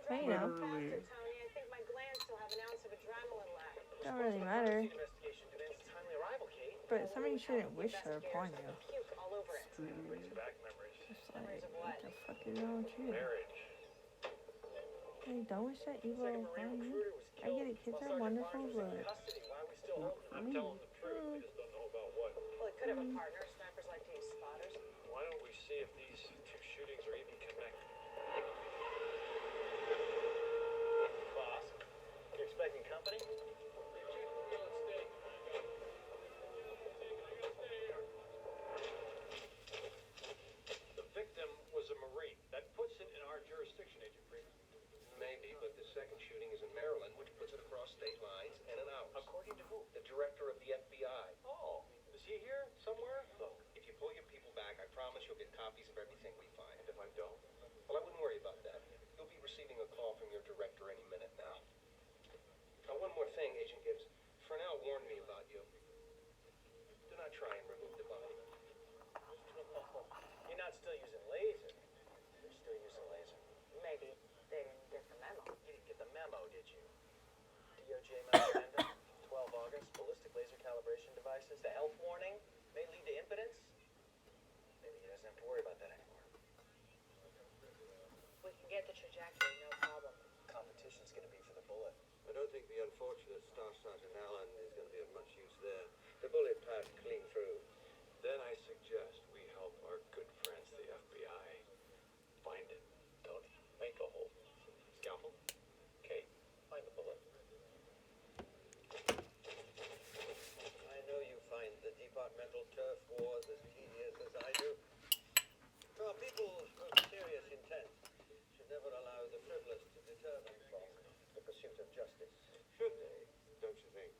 well, you know, Literally. Tony, I think my glands still have an ounce of adrenaline left. don't really matter. Investigation demands timely arrival, Kate. But somebody shouldn't wish her upon you. Puke all over it. Literally. Back memories. Just like, what the fuck is wrong with you? Marriage. Hey, don't wish that evil Second Marine upon you. recruiter was I get it, kids are wonderful, but custody. Why are we still Not holding for I'm me. telling the truth. We just don't know about what. Well, it could have a partner. Snipers like to use spotters. Why don't we see if these two shootings are even connected? Boss, you expecting company? The victim was a Marine. That puts it in our jurisdiction, Agent Freeman. Maybe, but the second shooting is in Maryland, which puts it across state lines and in ours. According to who? The director of the FBI. Oh, is he here somewhere? Look, if you pull your people back, I promise you'll get copies of everything we find. And if I don't? Well, I wouldn't worry about that. You'll be receiving a call from your director any minute now. Now, one more thing, Agent Gibbs. Fresnel warned me about you. Do not try and remove the body. You're not still using laser. You're still using laser. Maybe they didn't get the memo. You didn't get the memo, did you? DOJ memorandum, 12 August, ballistic laser calibration devices. The health warning may lead to impotence. Maybe he doesn't have to worry about that anymore. We can get the trajectory, no problem. Competition's gonna be for the bullet. I don't think the unfortunate Staff Sergeant Allen is going to be of much use there. The bullet passed clean through. Then I suggest we help our good friends, the FBI, find it. Tony, make a hole. Scalpel? Kate, find the bullet. I know you find the departmental turf wars as tedious as I do. Well, people of serious intent should never allow the frivolous to deter them from the pursuit of justice. Should they? Don't you think?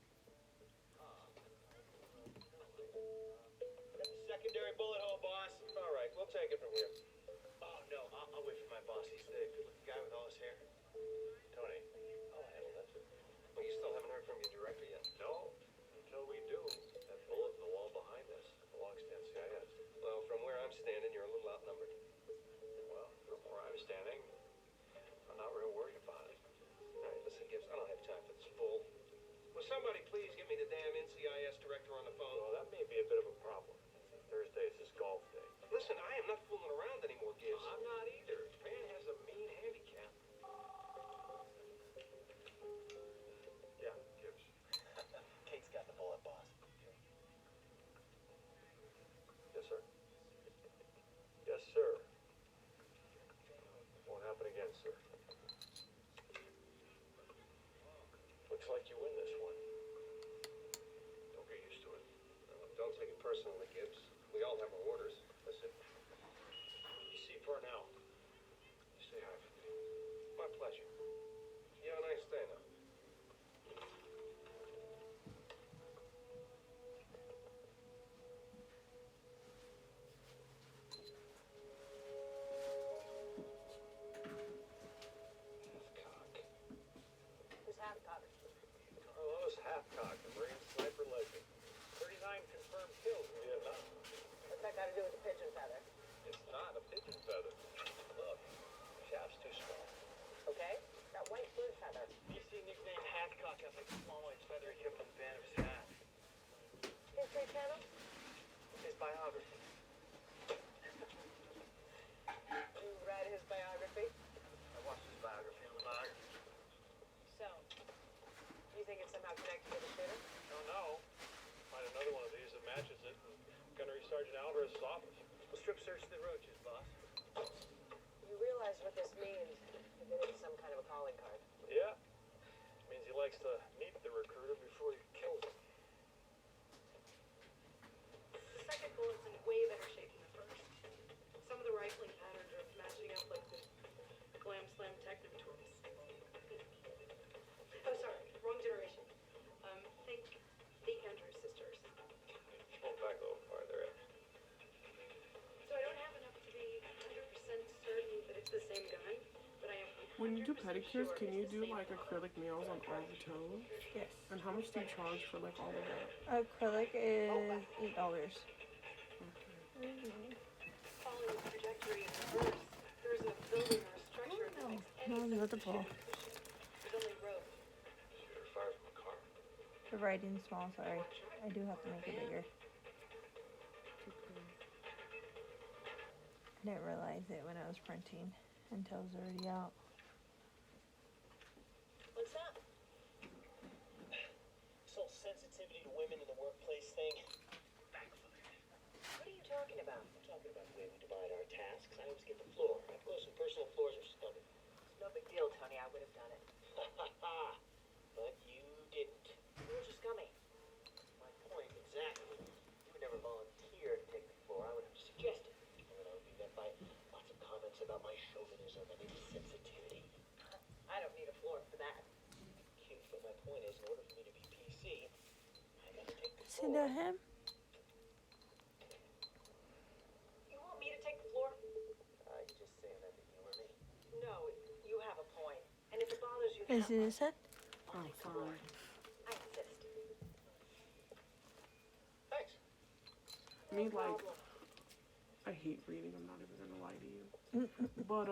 Secondary bullet hole, boss. All right, we'll take it from here. Oh, no, I'll wait for my boss. He's the good-looking guy with all his hair. Tony, I'll handle this. Well, you still haven't heard from your director yet. No, until we do, that bullet in the wall behind us belongs to NCIS. Well, from where I'm standing, you're a little outnumbered. Well, from where I'm standing, I'm not real worried about it. All right, listen, Gibbs, I don't have time for this fool. Will somebody please get me the damn NCIS director on the phone? Well, that may be a bit of a problem. Thursday is his golf day. Listen, I am not fooling around anymore, Gibbs. I'm not either. Man has a mean handicap. Yeah, Gibbs. personally, Gibbs. We all have our orders. Listen, you see Parnell. You say hi for me. My pleasure. You have a nice day now. Who's Hathcock? Carlos Hathcock, the Marine sniper legend. 39 confirmed kills in Vietnam. What's that got to do with the pigeon feather? It's not a pigeon feather. Look, the shaft's too small. Okay? That white bird feather. You see, nicknamed Hathcock has like a small white feather he kept on the band of his hat. History Channel? His biography. You read his biography? I watched his biography on the biography. So, you think it's somehow connected to the shooter? No. Find another one of these that matches it in Gunnery Sergeant Alvarez's office. We'll strip search the roaches, boss. You realize what this means? That it's some kind of a calling card. Yeah. Means he likes to meet the recruiter before he kills him. The second bullet's in way better shape than the first. Some of the rifling patterns are matching up like the glam slam techno toys. Oh, sorry, wrong generation. Think the Andrews sisters. Pull back a little farther. So I don't have enough to be 100% certain that it's the same gun, but I am 100% When you do pedicures, sure can you it's the do same like gun. acrylic nails on all the toes? Yes. And how much do you charge for like all of that? Acrylic is $8. Following the trajectory in reverse, there's a building or a structure that makes any No, sense what to the shoot ball? and push it. There's only road. Shooter fired from a car. The writing's small, sorry. I do have to make it bigger. I didn't realize it when I was printing until it was already out. What's that? This whole sensitivity to women in the workplace thing. Backfired. What are you talking about? I'm talking about the way we divide our tasks. I always get the floor. Up close and personal floors are stubborn. It's no big deal, Tony. I would have done it. But you didn't. You're just scummy. My point exactly. You would never volunteer to take the floor. I would have suggested. And I would be met by lots of comments about my chauvinism and insensitivity. I don't need a floor for that. Cute, but my point is, in order for me to be PC, I gotta take the See floor. that him? You want me to take the floor? You just saying that to humor me. No, you have a point. And if it bothers you Is that it much, his head? Oh, sorry. I insist. Thanks. Me, like, I hate reading, I'm not even gonna lie to you. But,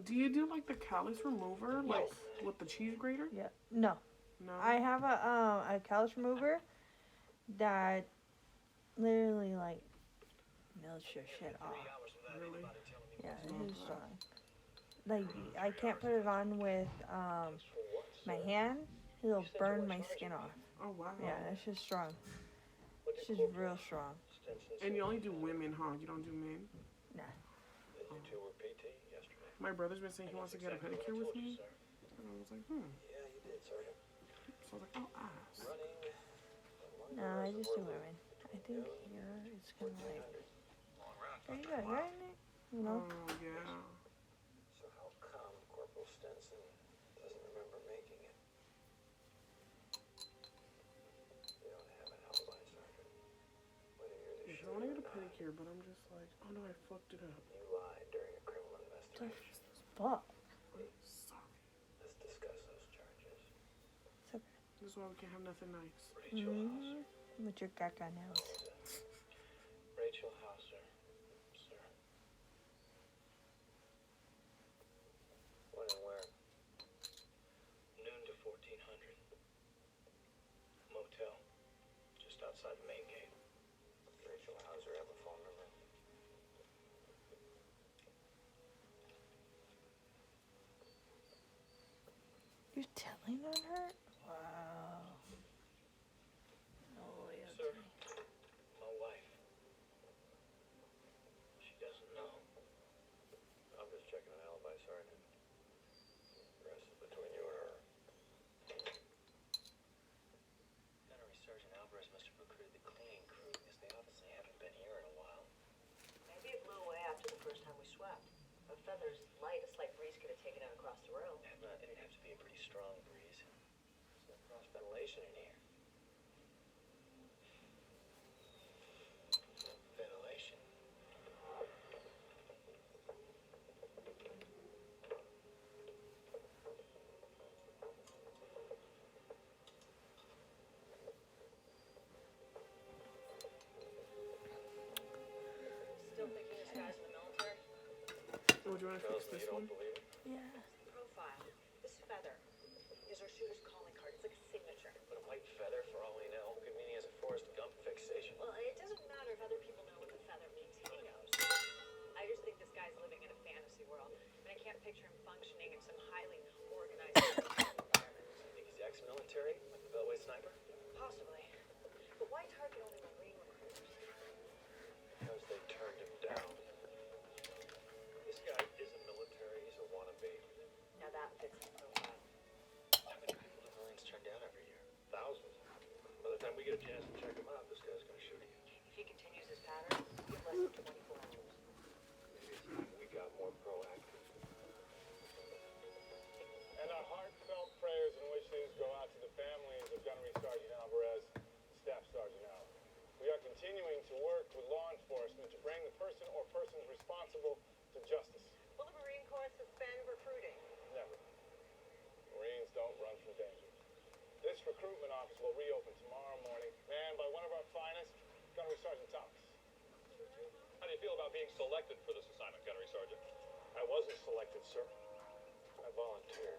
do you do, like, the callus remover? Like, Yes. with the cheese grater? Yeah. No. No? I have a callus remover that literally, like, melts your shit off. Really? Yeah, it is strong. Like, I can't put it on with, my hand. It'll burn my skin off. Oh, wow. Yeah, it's just strong. It's just real strong. And you only do women, huh? You don't do men? Nah. And you two were PT yesterday. My brother's been saying he wants to get a pedicure with me. And I was like, Yeah, you did, Sergeant. So I was like, I'll ask. Running. No, I just do women. I think here it's kind of like pretty good, right, Nick? You know? Oh, yeah. So how come Corporal Stenson doesn't remember making it? You don't have an alibi, Sergeant. Whether you're the Yeah, I want to shooter get a or not, pedicure, but I'm just like, oh no, I fucked it up. you lied during a criminal investigation. Fuck. Sorry. Let's discuss those charges. It's okay. This is why we can't have nothing nice. Rachel Hauser. With your caca nails. Rachel Hauser, sir. When and where? Noon to 1400. Motel. Just outside the main gate. Rachel Hauser have a phone number? You're telling on her? Wow. No way. Sir, my wife. She doesn't know. I'm just checking an alibi, Sergeant. The rest is between you and her. Gunnery Sergeant Alvarez must have recruited the cleaning crew because first time we swept. A feather's light, a slight breeze could have taken it across the room. It'd have to be a pretty strong breeze. There's no cross ventilation in here. Ventilation. Still thinking this guy's in the military? Would you want to fix Tells me this you one? don't believe it. Yeah. Profile. This feather is our shooter's calling card. It's like a signature. But a white feather, for all we know, could mean he has a Forrest Gump fixation. Well, it doesn't matter if other people know what the feather means. He knows. I just think this guy's living in a fantasy world, and I can't picture him functioning in some highly organized environment. You think he's ex-military, like the Beltway sniper? Possibly. But why target only Marine recruiters? Because they turned him down. This guy isn't military, he's a wannabe. Now that fits his profile. How many people do Marines turn down every year? Thousands. By the time we get a chance to check him out, this guy's gonna shoot again. If he continues his pattern, we have less than 24 hours. Maybe it's time we got more proactive. And our heartfelt prayers and wishes go out to the families of Gunnery Sergeant Alvarez, Staff Sergeant Allen. We are continuing to work with law enforcement to bring the person or persons responsible to justice. Will the Marine Corps suspend recruiting? Never. Marines don't run from danger. This recruitment office will reopen tomorrow morning, manned by one of our finest, Gunnery Sergeant Thomas. How do you feel about being selected for this assignment, Gunnery Sergeant? I wasn't selected, sir. I volunteered.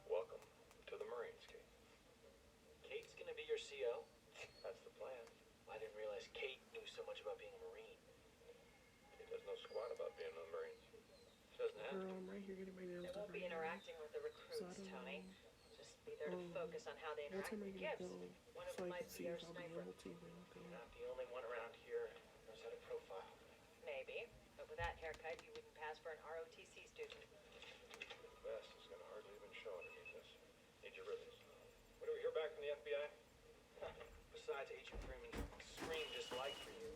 Welcome to the Marines, Kate. Kate's gonna be your CO? That's the plan. I didn't realize Kate knew so much about being a Marine. Kate does no squat about being in the Marines. She doesn't have Girl, to. I'm right here getting my nails They done. won't be right now. interacting with the recruits, So I don't Tony. know. Just be there to focus on how they What interact time are with you gonna gifts. go? One of So them I might can be see our if I'll be sniper. able to even go. You're not the only one around here who knows how to profile. Maybe. But with that haircut, you wouldn't pass for an ROTC student. The vest is going to hardly even show underneath this. Need your ribbons. What do we hear back from the FBI? Besides, Agent Freeman's scream dislike for you.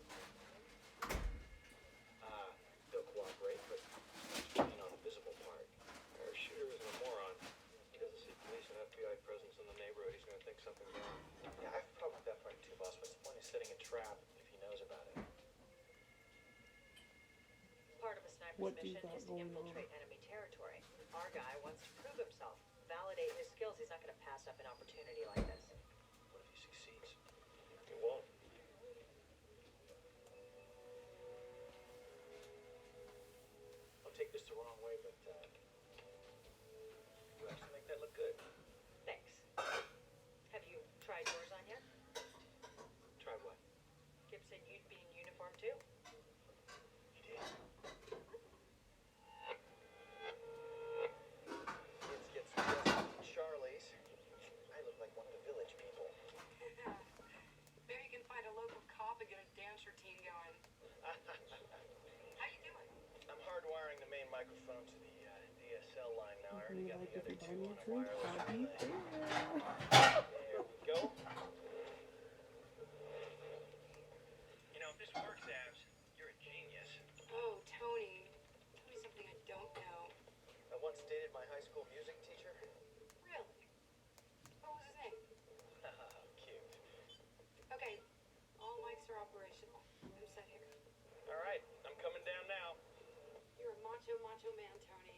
They'll cooperate, but that's working on the visible part. Our shooter isn't a moron. He doesn't see police and FBI presence in the neighborhood. He's going to think something's wrong. Yeah, I've probably that part too, boss. What's the point of setting a trap if he knows about it? Part of a sniper's What do you mission got is to going infiltrate enemy territory. Our guy wants to prove himself, validate his skills. He's not going to pass up an opportunity like this. What if he succeeds? He won't. I'll take this the wrong way, but you actually make that look good. Thanks. Have you tried yours on yet? Try what? Gibbs said you'd be in uniform too. You did. Kids get suggested at Charlie's. I look like one of the village people. Maybe you can find a local cop and get a dance routine going. How you doing? I'm hardwiring the main microphone to the DSL line now. I already Be got like, the if other you buy two me a on a drink, wireless I'll be relay. there. There we go. You know, if this works, Abs, you're a genius. Oh, Tony. Tell me something I don't know. I once dated my high school music teacher. Really? What was his name? Cute. Okay, all mics are operational. I'm set here. All right, I'm coming down now. You're a macho man, Tony.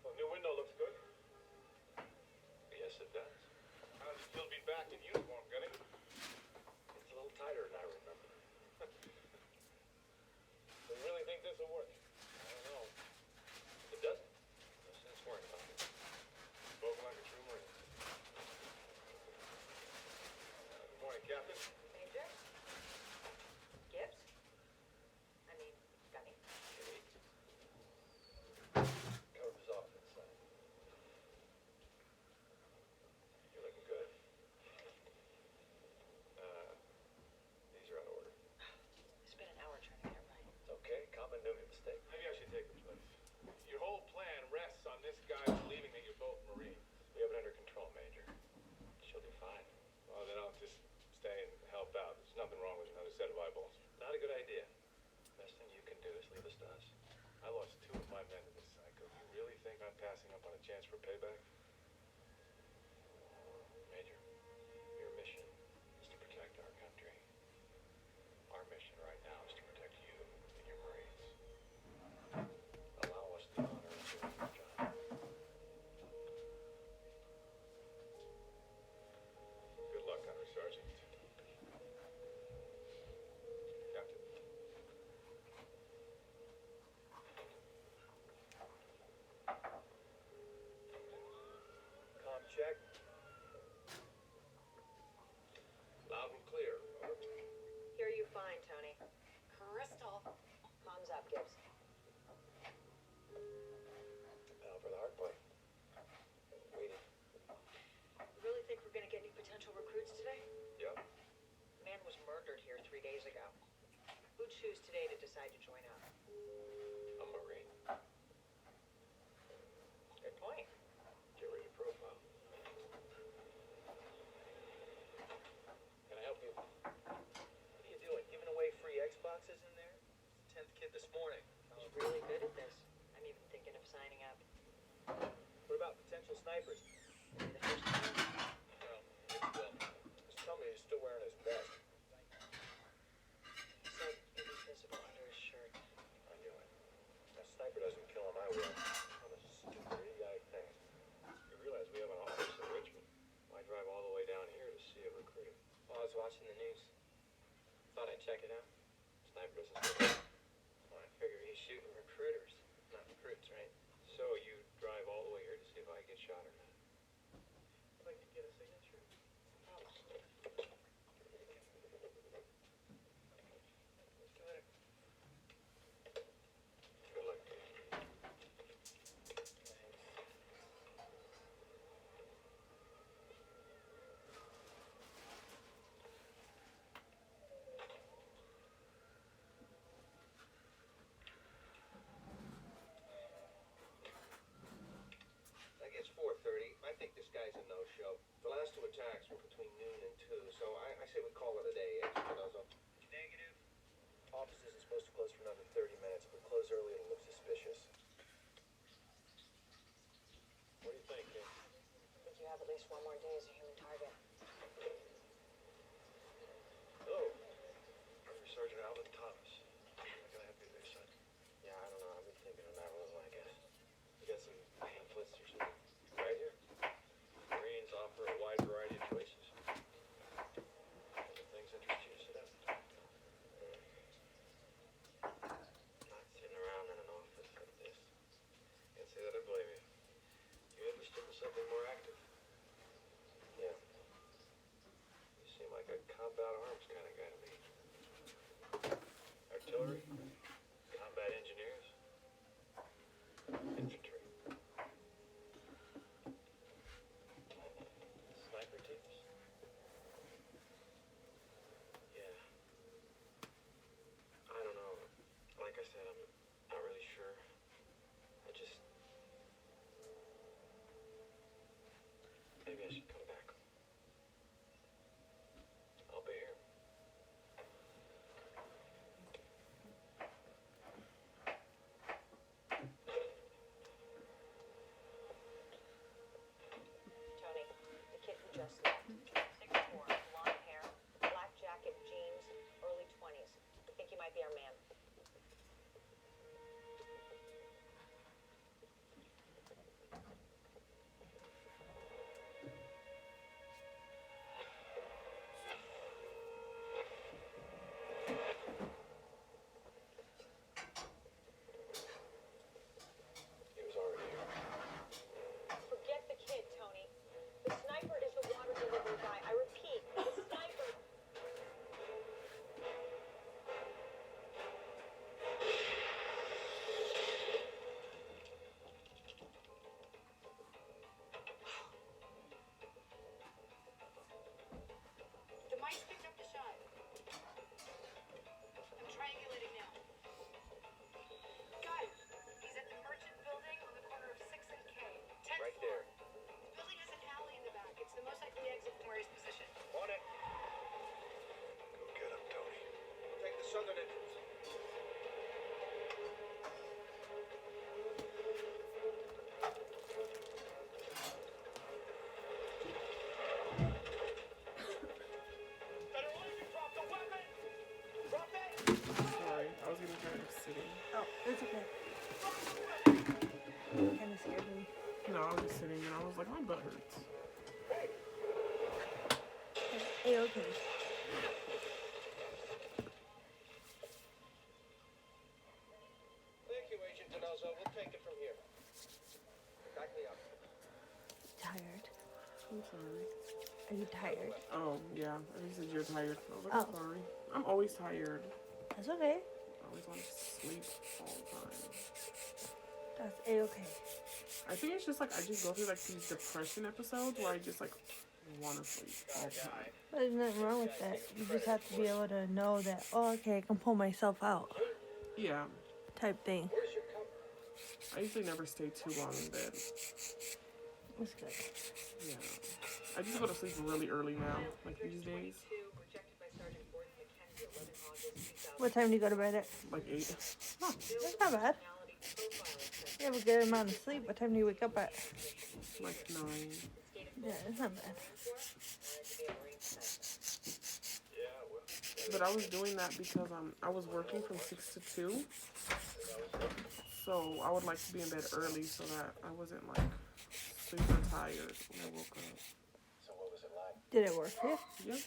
Well, new window looks good. Yes, it does. How does it feel to be back in uniform, Gunny? It's a little tighter than I remember. Do you really think this will work? I don't know. If it doesn't, no sense worrying about it. Spoken like a true Marine. Good morning, Captain. Major? Gibbs? I mean, Gunny. Kate. Cover's off inside. You're looking good. I lost 2 of my men to this psycho. You really think I'm passing up on a chance for payback? Major, your mission is to protect our country. Our mission right now is to protect you and your Marines. Allow us the honor of doing our job. Good luck, Hunter Sergeant. Captain. Com check. Loud and clear. Over. Hear you fine, Tony. Crystal. Comms up, Gibbs. Now for the hard part. Waiting. You really think we're gonna get any potential recruits today? Yep. Man was murdered here 3 days ago. Who'd choose today to decide to join up? A Marine. Good point. Get ready to profile. Can I help you? What are you doing? Giving away free Xboxes in there? It's the 10th kid this morning. I was really good at this. I'm even thinking of signing up. What about potential snipers? Maybe the first time. Well, maybe will. Just tell me he's still wearing his vest. He said it'd be visible under his shirt. I knew it. That sniper doesn't kill him, I will. On a stupid, idiotic thing. You realize we have an office in Richmond. Why drive all the way down here to see a recruiter? Well, I was watching the news. Thought I'd check it out. Sniper doesn't kill him. Well, I figure he's shooting recruiters, not recruits, right? So you drive all the way here to see if I get shot or not? I'd like to get a signature. See you later. Good luck to you. I guess 4:30. I think this guy's a no-show. The last 2 attacks were between noon and 2, so I say we call it a day, Espinosa. Negative. Office isn't supposed to close for another 30 minutes. If we close early, it'll look suspicious. What do you think, King? I think you have at least one more day as a human target. Hello. First Sergeant Alvin Thomas. How can I help you there, son? Yeah, I don't know. I've been thinking on that one, I guess. You got some pamphlets or something? Right here. Marines offer a wide variety of choices. If things interest you, sit down. Not sitting around in an office like this. Can't say that I blame you. You interested in something more active? Yeah. You seem like a combat arms kind of guy to me. Artillery? Combat engineers? Infantry? Sniper teams? Yeah. I don't know. Like I said, I'm not really sure. Maybe I should come back. I'll be here. Tony, the kid who just left. 6'4", blonde hair, black jacket, jeans, early 20s. I think he might be our man. He was already here. Forget the kid, Tony. The sniper is the water delivery guy. I repeat, the sniper. The mice picked up the shot. I'm triangulating now. Got him. He's at the Merchant Building on the corner of 6th and K. 10th Right floor. there. The building has an alley in the back. It's the most likely exit from where he's positioned. On it. Go get him, Tony. Take the southern entrance. butt hurts. A-okay. Thank you, Agent Denozo. We'll take it from here. Back me up. Tired. I'm sorry. Are you tired? Oh, yeah. I said you're tired. I was like, Oh. sorry. I'm always tired. That's okay. I always want to sleep all the time. That's A-okay. I think it's just like I just go through like these depression episodes where I just like want to sleep all the time. But there's nothing wrong with that. You just have to be able to know that, oh, okay, I can pull myself out. Yeah. Type thing. I usually never stay too long in bed. That's good. Yeah. I just go to sleep really early now, like these days. What time do you go to bed at? Like 8. Oh, that's not bad. You have a good amount of sleep. What time do you wake up at? Like 9. Yeah, it's not bad. But I was doing that because I was working from 6 to 2. So I would like to be in bed early so that I wasn't like super tired when I woke up. So what was it like? Did it work for you? Yep.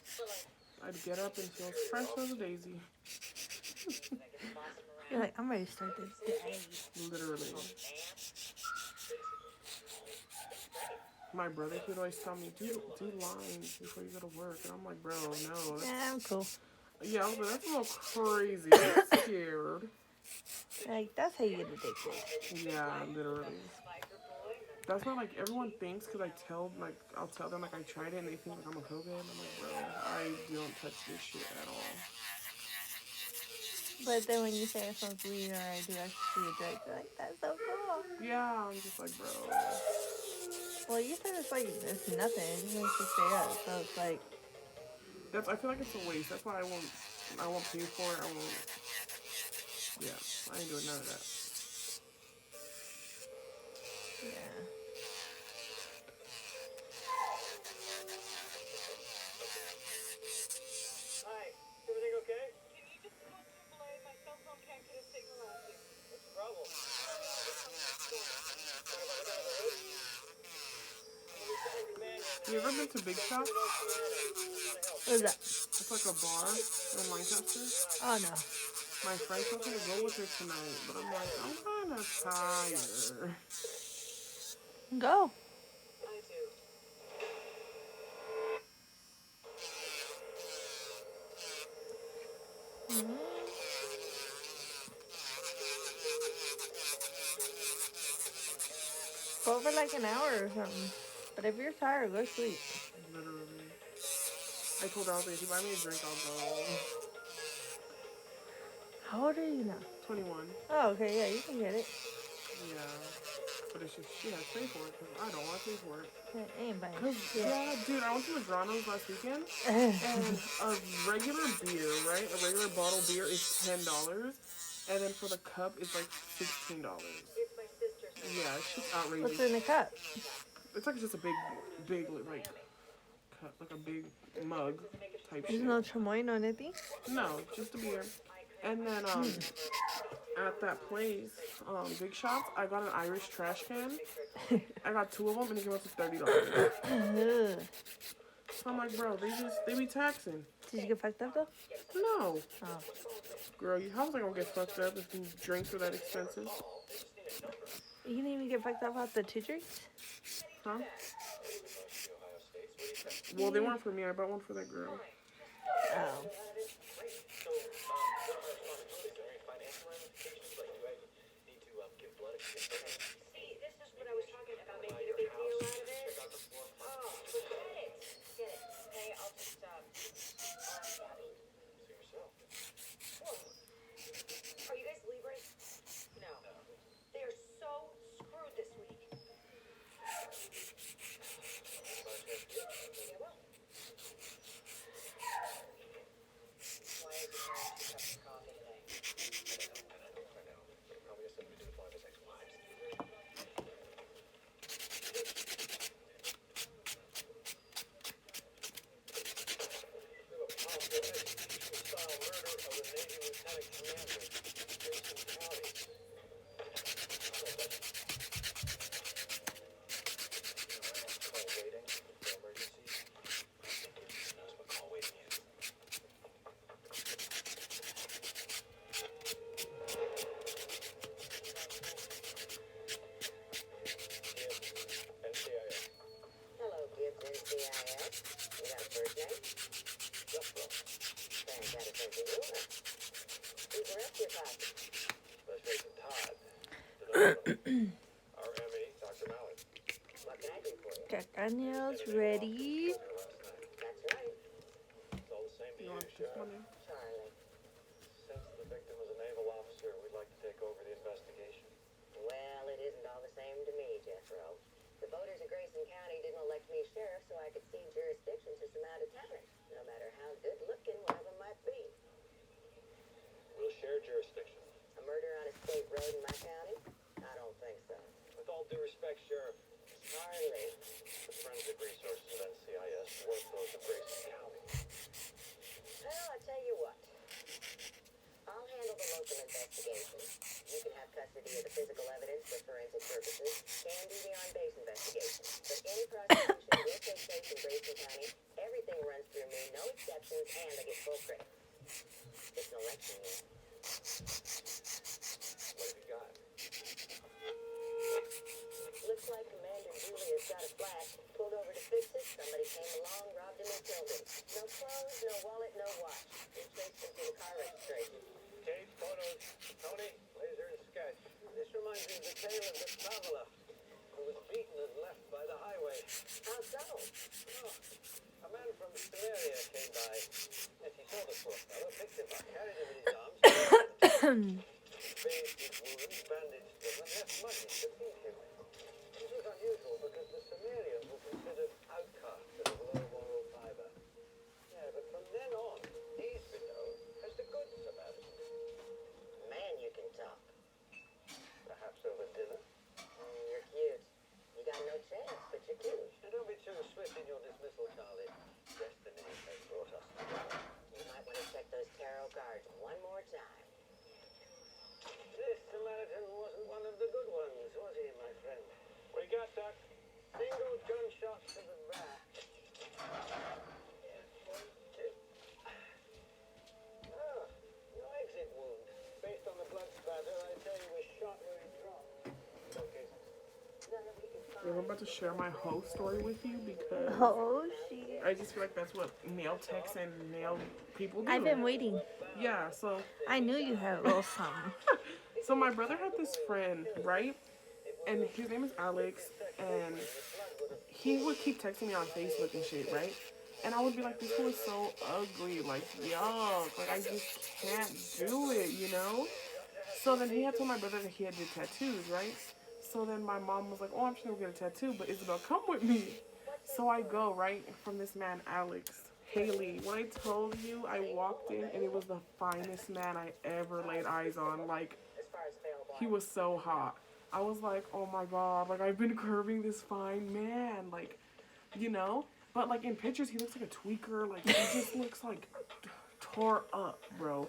I'd get up and feel fresh as a daisy. You're like, I'm ready to start this day. Literally. My brother could always tell me, do lines before you go to work. And I'm like, bro, no. Yeah, I'm cool. Yeah, I was like, that's a little crazy. I'm scared. Like, that's how you get addicted. Yeah, literally. That's what, like, everyone thinks, because I'll tell them, like, I tried it, and they think, like, I'm a cokehead. I'm like, bro, I don't touch this shit at all. But then when you say I smoke weed or I do actually a drug, you're like, that's so cool. Yeah, I'm just like, bro. Well, you said it's like, it's nothing. It just makes you stay up. So it's like, I feel like it's a waste. That's why I won't pay for it. I won't. Yeah, I ain't doing none of that. yeah. Hi. Everything okay? Can you just come up to Belay? My cell phone can't get a signal out here. What's the problem? You ever been to Big Shop? What is that? It's like a bar in Lancaster. Oh, no. My friend told me to go with her tonight, but I'm like, I'm kind of tired. Go. I do. Go for like an hour or something. But if you're tired, go sleep. Literally. I told her, I was like, if you buy me a drink, I'll go. How old are you now? 21. Oh, okay, yeah, you can get it. Yeah. But it's just, she has to pay for it, because I don't want to pay for it. Yeah, ain't buying Cause, shit. yeah, dude, I went to Madrano's last weekend, and a regular beer, right? A regular bottle beer is $10, and then for the cup, it's like $16. Yeah, it's just outrageous. What's in the cup? It's like just a big, like, cup, like a big mug type There's shit. no chamoy, no anything? No, just a beer. And then, at that place, Big Shop, I got an Irish trash can. I got 2 of them, and it came up to $30. Ugh. So I'm like, bro, they be taxing. Did you get fucked up though? No. Oh. Girl, how was I gonna get fucked up if these drinks were that expensive? You didn't even get fucked up off the 2 drinks? Huh? Well, they weren't for me. I bought one for that girl. Oh. See, this is what I was talking about, making a big deal out of it. Oh, forget it. Forget it. Okay, I'll just, Whoa. Are you guys Libras? No. They are so screwed this week. Yeah, well. Why is it wearing 2 cups of coffee today? I know. Probably has something to do with one of his ex-wives. parents had a sense of humor. Who's the rest of your posse? Let's face it, Todd. Our ME, Dr. Mallard. What can I do for you? Got Daniel's ready. That's right, It's all the same to You you, want this Sheriff. one in? Charlie. Since the victim was a naval officer, we'd like to take over the investigation. Well, it isn't all the same to me, Jethro. The voters of Grayson County didn't elect me sheriff so I could cede jurisdiction to some out-of-towners, no matter how good-looking one of them might be. We'll share jurisdiction. A murder on a state road in my county? I don't think so. With all due respect, Sheriff, Charlie. the forensic resources of NCIS weren't those of Grayson County. Well, I tell you what. I'll handle the local investigation. You can have custody of the physical evidence for forensic purposes and do the on-base investigation. But any prosecution will take place in Grayson County. Everything runs through me, no exceptions, and I get full credit. It's an election year. What have you got? Looks like Commander Julius got a flat, pulled over to fix it. Somebody came along, robbed him, and killed him. No clothes, no wallet, no watch. We traced him to the car registration. Kate, photos. Tony, laser and sketch. This reminds me of the tale of the traveler who was beaten and left by the highway. How so? Oh, a man from Samaria came by. As he saw the poor fellow, picked him up, carried him in his arms, bathed his wounds, bandaged them, and left money to feed him. This was unusual because the Sumerians were considered outcasts and of low moral fiber. Yeah, but from then on, he's been known as the Good Samaritan. Man, you can talk. Perhaps over dinner? You're cute. You got no chance, but you're cute. Now, don't be too swift in your dismissal, Charlie. Destiny has brought us together. You might want to check those tarot cards one more time. This Samaritan wasn't one of the good ones, was he, my friend? What you got, Doc? Single gunshot to the back. Oh, no exit wound. Based on the blood spatter, I tell you was shot where he dropped. Okay. I'm about to share my whole story with you because Oh, shit. I just feel like that's what nail techs and nail people do. I've been waiting. Yeah, so I knew you had a little something. so my brother had this friend, right? And his name is Alex, and he would keep texting me on Facebook and shit, right? And I would be like, this fool is so ugly, like, yuck, like, I just can't do it, you know? So then he had told my brother that he had did tattoos, right? So then my mom was like, oh, I'm just gonna get a tattoo, but Isabel, come with me. So I go, right, from this man, Alex. Haley, when I told you, I walked in, and it was the finest man I ever laid eyes on, like, he was so hot. I was like, oh my god, like, I've been curving this fine man, like, you know? But, like, in pictures, he looks like a tweaker, like, he just looks, like, tore up, bro.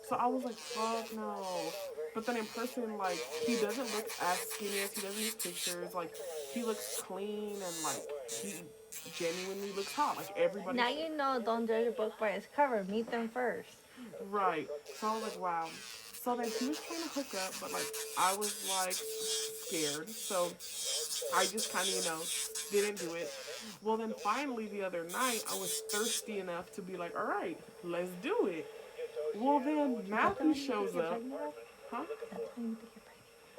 So I was like, fuck no. But then in person, like, he doesn't look as skinny as he does in his pictures. Like, he looks clean and, like, he genuinely looks hot. Like, everybody... Now you know, don't judge a book by its cover. Meet them first. Right. So I was like, wow. So then he was trying to hook up, but, like, I was, like, scared. So I just kind of, you know, didn't do it. Well, then finally the other night, I was thirsty enough to be like, all right, let's do it. Well, then Matthew shows up. Huh?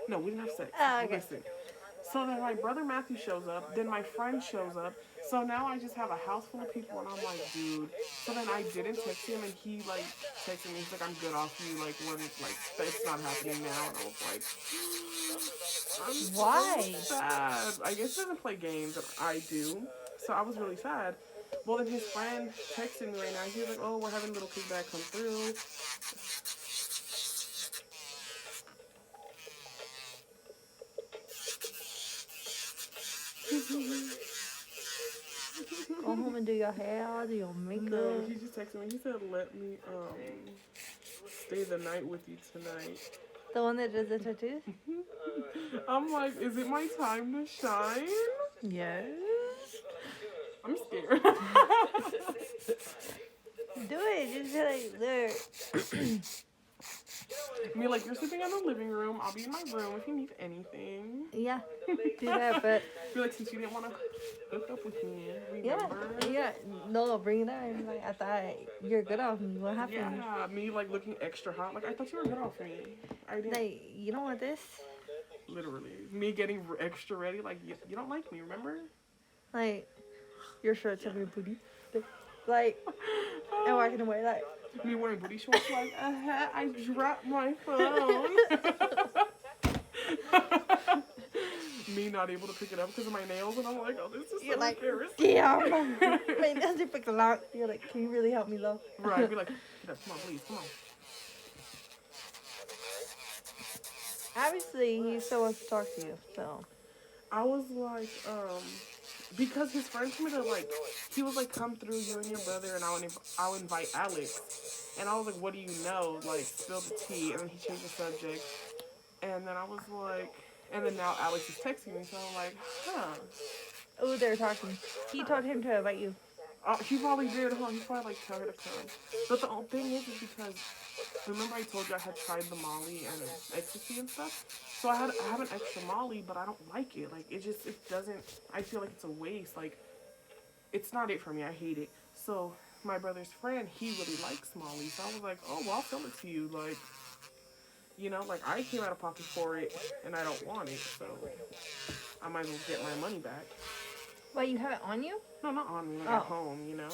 No, we didn't have sex. Oh, okay. Listen. So then my brother Matthew shows up. Then my friend shows up. So now I just have a house full of people, and I'm like, dude. So then I didn't text him, and he, like, texted me. He's like, I'm good off you. Like, when, like, it's not happening now. And I was like, I'm Why? so sad. I guess he doesn't play games, and I do. So I was really sad. Well, then his friend texted me right now. He was like, oh, we're having a little kickback come through. Go home and do your hair, do your makeup. No, he just texted me. He said, let me stay the night with you tonight. The one that does the tattoos? I'm like, is it my time to shine? Yes. I'm scared. Do it. Just be like, look. Me like, you're sleeping in the living room. I'll be in my room if you need anything. Yeah, do that, but Be like, since you didn't want to hook up with me, yeah, remember? yeah. No, bring it on. Like, I thought you're good off me. What happened? Yeah, me like looking extra hot. Like, I thought you were good off me. I didn't. Like, you don't want this? Literally. Me getting extra ready. Like, you don't like me, remember? Like, your shirts have your booty. Like, and walking away, like. Me wearing booty shorts, like, I dropped my phone. Me not able to pick it up because of my nails, and I'm like, oh, this is so embarrassing. Damn. My nails are picked a lot. You're like, can you really help me, though? Right, be like, get up, come on, please, come on. Obviously, he still wants to talk to you, so. I was like, because his friend told me to, like, he was like, come through, you and your brother, and I'll invite Alex. And I was like, what do you know? Like, spill the tea. And then he changed the subject. And then I was like, and then now Alex is texting me, so I'm like, huh. Oh, they're talking. He told him to invite you. He probably did, huh? He probably, like, tell her to come. But the thing is because, remember I told you I had tried the Molly and ecstasy and stuff? So I have an extra Molly, but I don't like it. Like, it doesn't, I feel like it's a waste. Like, it's not it for me. I hate it. So my brother's friend, he really likes Molly. So I was like, oh, well, I'll sell it to you. Like, you know, like, I came out of pocket for it, and I don't want it. So I might as well get my money back. Wait, you have it on you? No, not on me. Like, at home, you know?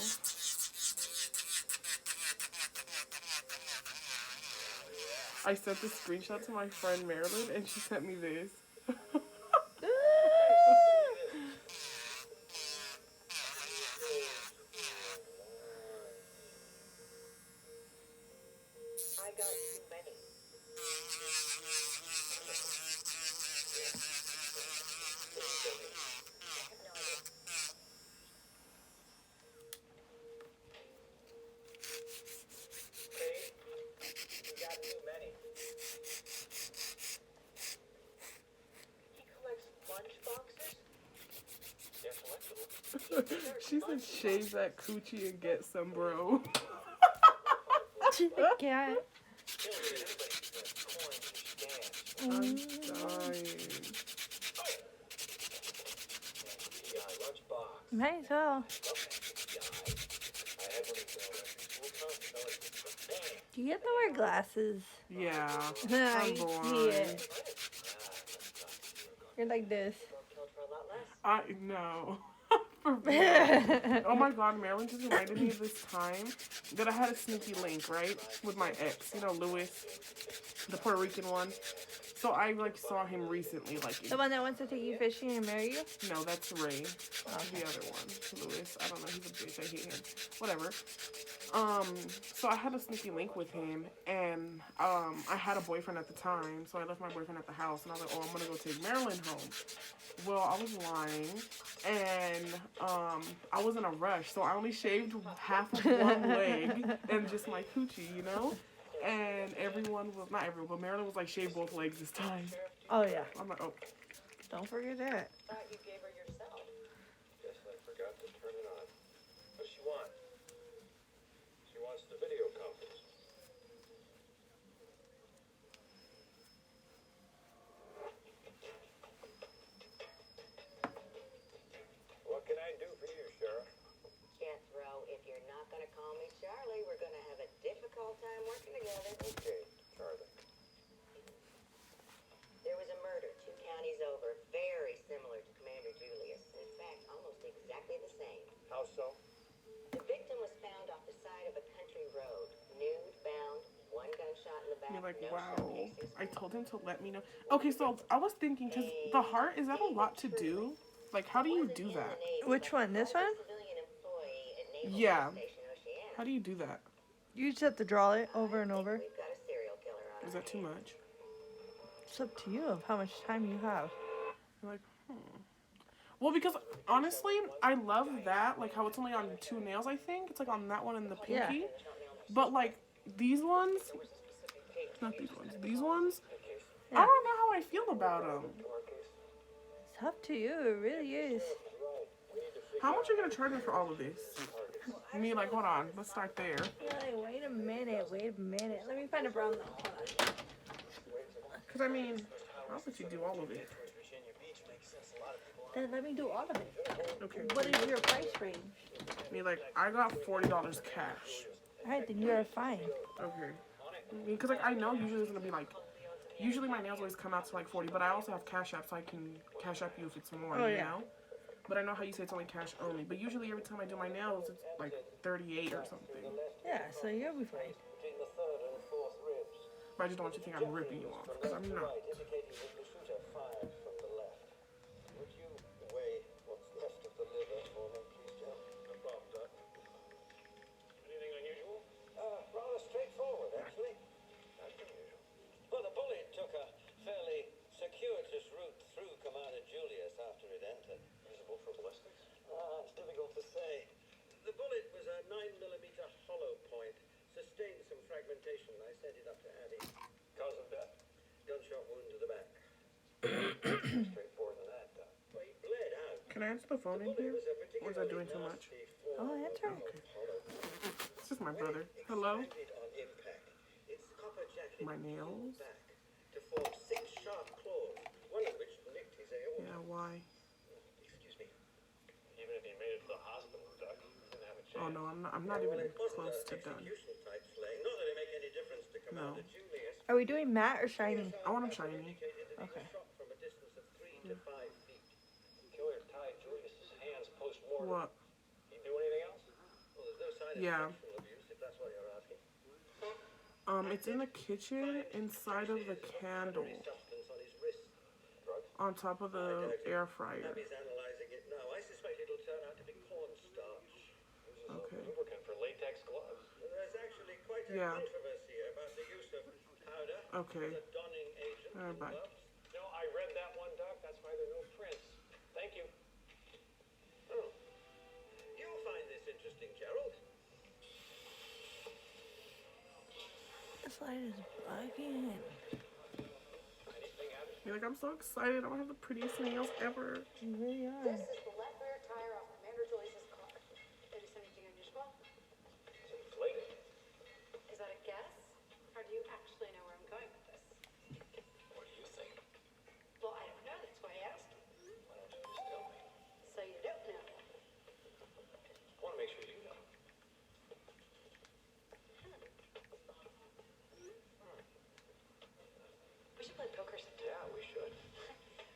I sent this screenshot to my friend Marilyn, and she sent me this. I got too many. You got too many. He collects lunch boxes? They're collectible. She said, shave that coochie and get some, bro. Yeah. I'm dying. Lunchbox. Might as well. Do you have to wear glasses? Yeah, I I'm see blind. it. You're like this. I know. For real. Oh my god, Marilyn just reminded me of this time that I had a sneaky link, right? With my ex, you know, Louis, the Puerto Rican one. So I like saw him recently, like The one that wants to take you fishing and marry you? no, that's Ray. The other one, Louis. I don't know. He's a bitch. I hate him. Whatever. So I had a sneaky link with him, and I had a boyfriend at the time, so I left my boyfriend at the house, and I was like, oh, I'm gonna go take Marilyn home. Well, I was lying, and I was in a rush, so I only shaved half of one leg and just my coochie, you know. And everyone was not everyone, but Marilyn was like, shave both legs this time. Oh, yeah. I'm like, oh. Don't forget that. Thought you gave her yourself. Guess I forgot to turn it on. What does she want? She wants the video conference. What can I do for you, Sheriff? Jethro, if you're not going to call me Charlie, we're going to have a difficult time working together. Okay, Charlie. There was a murder 2 counties over, very similar to Commander Julius. In fact, almost exactly the same. How so? The victim was found off the side of a country road, nude, bound, 1 gunshot in the back. You're like, no wow. shell casings. I told him to let me know. Okay, so I was thinking, because the heart, is that a lot to do? Like, how do you do that? Which one? This one? Civilian employee at Naval Yeah. Station Oceana. How do you do that? You just have to draw it over and over. We've got a serial killer on Is our that too hands. much? It's up to you of how much time you have. I'm like, Well, because honestly, I love that. Like, how it's only on 2 nails, I think. It's like on that one and the pinky. Yeah. But, like, these ones, not these ones, these ones, Yeah. I don't know how I feel about them. It's up to you. It really is. How much are you going to charge me for all of this? Me, like, hold on. Let's start there. Like, wait a minute. wait a minute. Let me find a brown though. Hold on. Cause I mean, I'll let you do all of it. Then let me do all of it. Okay. What is your price range? I mean, like, I got $40 cash. Alright, then you're fine. Okay. Because, like, I know usually it's going to be, like, usually my nails always come out to, like, 40, but I also have Cash App, so I can Cash App you if it's more, you know? But I know how you say it's only cash only. But usually every time I do my nails, it's, like, 38 or something. Yeah, so you'll be fine. Between the third and fourth ribs. But I just don't want you to think I'm ripping you off, because I'm not. Right, indicating that the shooter fired from the left. Would you weigh what's left of the liver for me, please, Joe? No problem, Doc. Anything unusual? Rather straightforward, actually. Not unusual. Well, the bullet took a fairly circuitous route through Commander Julius after it entered. Usable for ballistics? It's difficult to say. The bullet was a 9mm hollow point. Sustained some fragmentation. I sent it up to Addie. Cause of death? Gunshot wound to the back. Straightforward than that, Doc. Well, he bled out. Can I answer the phone in here? Or is that doing too much? Oh, answer. It's just my brother. Hello? On impact, its copper jacket My nails? back to form 6 sharp claws, one of which nicked his aorta. Yeah, why? Excuse me. Even if he made it to the hospital, Doc, he didn't have a chance. Oh, no, I'm not even close to done. Execution type slaying. Not that it make any difference to Commander Julius. Are we doing matte or shiny? I want them shiny. Indicated that he was Okay. shot from a distance of 3 to 5 feet. Killer tied Julius's hands post-mortem. What? He do anything else? Well, there's no sign of Yeah. sexual abuse, if that's what you're asking. It's in the kitchen inside of the candle Substance on his wrist. on top of the air fryer. Abby's analyzing it now. I suspect it'll turn out to be cornstarch. Okay. Lubricant for latex gloves. There's actually quite a Yeah. controversy about the use of powder Okay. as a donning agent in Bye. gloves. No, I read that one, Doc. That's why there are no prints. Thank you. Oh. You'll find this interesting, Gerald. This light is bugging. You're like, I'm so excited. I'm gonna have the prettiest nails ever. You really are. This is the left rear tire off Commander Joyce's car. Notice anything unusual? It's inflated. Is that a guess? Or do you actually know where I'm going with this? What do you think? Well, I don't know. That's why I asked you. Why don't you just tell me? So you don't know. I want to make sure you know. We should play poker sometime. Yeah, we should.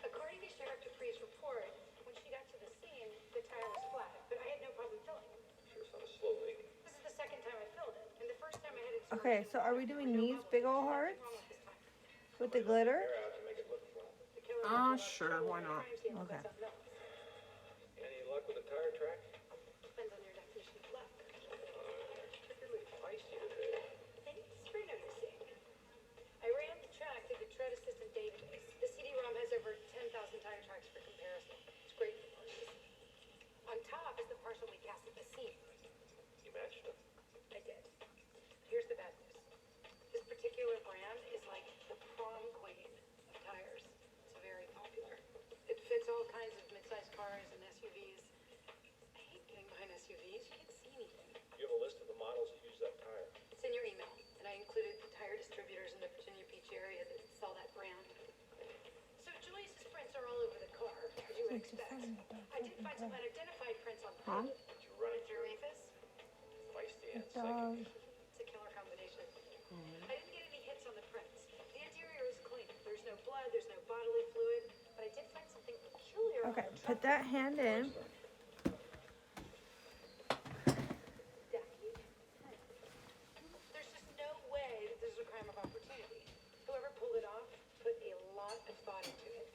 According to Sheriff Dupree's report, when she got to the scene, the tire was flat, but I had no problem filling it. Sure, it's not a slow leak. This is the second time I filled it, and the first time I had it. Okay, so are we doing these big ol' hearts with the glitter? They're out to make it look flat. Sure, why not? Okay. Any luck with the tire track? Depends on your definition of luck. Really feisty today. Thanks for noticing. I ran the track through the Tread Assistant database. The CD-ROM has over 10,000 tire tracks for comparison. It's great for parses. On top is the parcel we cast at the scene. You matched them. I did. Here's the bad news. This particular brand is like the prom queen of tires. It's very popular. It fits all kinds of mid-sized cars and SUVs. I hate getting behind SUVs. You can't see anything. You have a list of the models that use that tire. It's in your email, and I included the tire distributors in the Virginia Beach area that sell that brand. So Julius's prints are all over the car, as you would expect. I did find some unidentified prints on the hood. Did you run it Through through? Rufus. Feisty and Dog. psychic. It's a killer combination. I didn't get any hits on the prints. The interior is clean. There's no blood, there's no bodily fluid, but I did find something peculiar. on Okay, the put truck. that hand in. Ducky. There's just no way that this is a crime of opportunity. Whoever pulled it off put a lot of thought into it.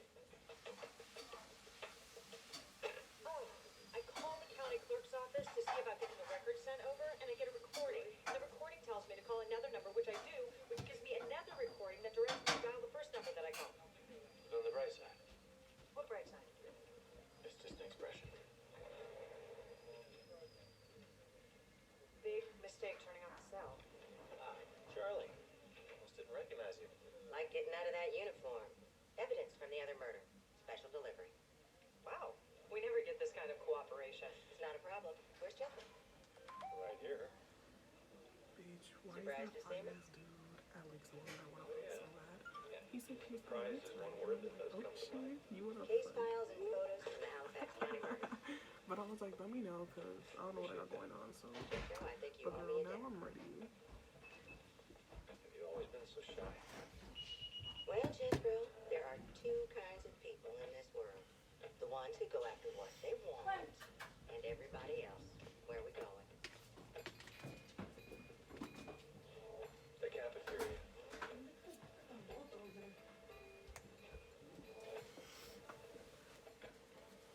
Oh, I called the county clerk's office to see about getting the records sent over, and I get a recording. And the recording tells me to call another number, which I do, which gives me another recording that directs me to dial the first number that I called. But on the bright side, What bright side? it's just an expression. Big mistake turning off the cell. Charlie, almost didn't recognize you. Like getting out of that uniform. Evidence from the other murder. Special delivery. Wow, we never get this kind of cooperation. It's not a problem. Where's Jeffrey? Right here. Beach Why is Surprised that to see me? finance dude Alexander laughing so loud? He said he's Surprise is one word that does oh come to mind. shit, you would have Case files and photos from the Halifax County murder. But I was like, let me know, because I don't know what I got going on, so. Joe, I think you But owe girl, me a now dinner. I'm ready. Have you always been so shy? Well, Jethro, there are two kinds of people in this world. The ones who go after what they want, and everybody else. Where are we going? The cafeteria.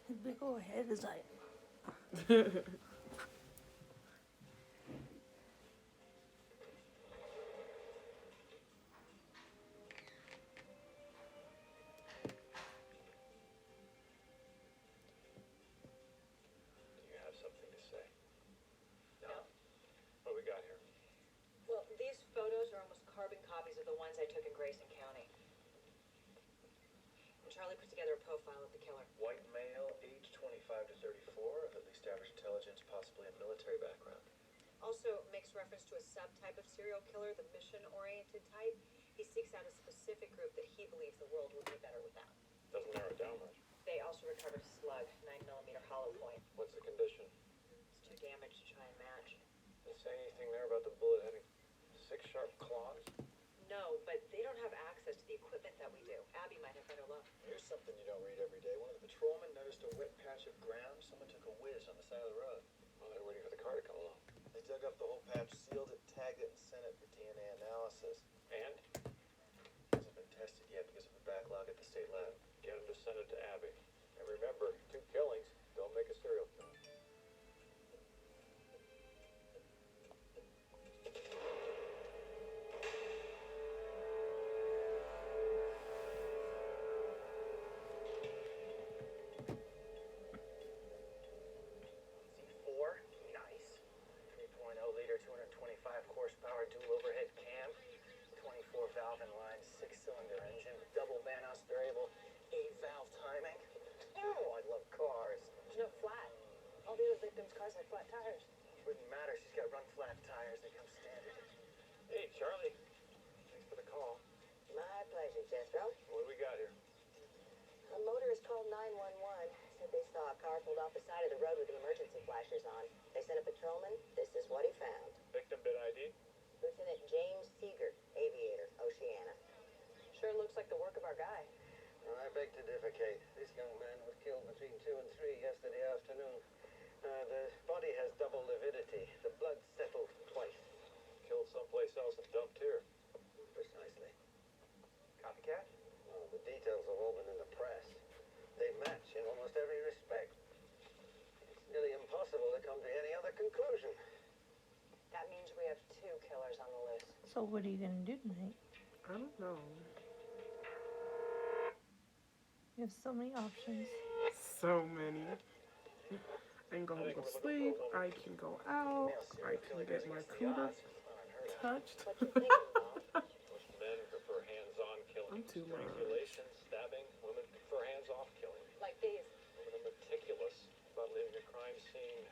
His big old head is like. Do you have something to say? No. What we got here? Well, these photos are almost carbon copies of the ones I took in Grayson County. And Charlie put together a profile of the killer. White male, age 25 to 34, of at least average intelligence, possibly a military background. Also makes reference to a subtype of serial killer, the mission-oriented type. He seeks out a specific group that he believes the world would be better without. Doesn't narrow it down much. They also recovered a slug, 9mm hollow point. What's the condition? It's too damaged to try and match. Does it say anything there about the bullet having 6 sharp claws? No, but they don't have access to the equipment that we do. Abby might have better luck. Here's something you don't read every day. One of the patrolmen noticed a wet patch of ground. Someone took a whiz on the side of the road. Well, they're waiting for the car to come along. They dug up the whole patch, sealed it, tagged it, and sent it for DNA analysis. And It hasn't been tested yet because of a backlog at the state lab. get him to send it to Abby. And remember, 2 killings don't make a serial killer. C4, nice. 3.0 liter, 225 horsepower, dual overhead cam, 24 valve inline, 6-cylinder engine, with double Vanos variable, 8-valve timing. Oh, I love cars. There's no flat. All the other victims' cars had flat tires. Wouldn't matter, she's got run flat tires, they come standard. Hey, Charlie. Thanks for the call. My pleasure, Jethro. What do we got here? A motorist called 911. Said they saw a car pulled off the side of the road with the emergency flashers on. They sent a patrolman. This is what he found. Victim bit ID? Lieutenant James Seeger, aviator, Oceana. Sure looks like the work of our guy. I beg to defecate. This young man was killed between 2 and 3 yesterday afternoon. The body has double lividity. The blood settled twice. Killed someplace else and dumped here. Precisely. Copycat? Oh, the details have all been in the press. They match in almost every respect. It's nearly impossible to come to any other conclusion. That means we have 2 killers on the list. So what are you gonna do tonight? I don't know. You have so many options. So many. I can go home and go to sleep. I can go out. I can get my cooter touched. What you thinking, Bob? Most men prefer hands-on killing. I'm too much. Strangulation, stabbing. Women prefer hands-off killing. Like these. Women are meticulous about leaving a crime scene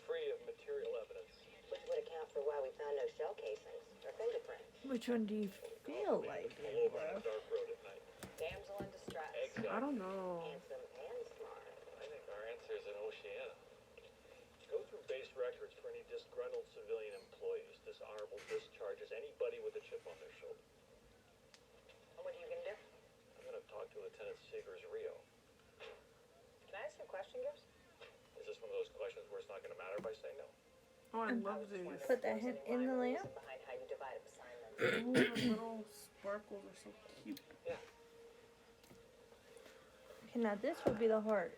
free of material evidence. Which would account for why we found no shell casings or fingerprints. Which one do you feel like you On a love? dark road at night. Damsel in distress. Exactly. I don't know. Handsome and smart. I think our answer is in Oceana. Go through base records for any disgruntled civilian employees, dishonorable discharges, anybody with a chip on their shoulder. And what are you gonna do? I'm going to talk to Lieutenant Seeger's Rio. Can I ask you a question, Gibbs? Is this one of those questions where it's not going to matter if I say no? Oh, I love these. Put that head in the lamp. Behind how you divide up assignments. Ooh, the little sparkles are so cute. Yeah. Okay, now this would be the heart.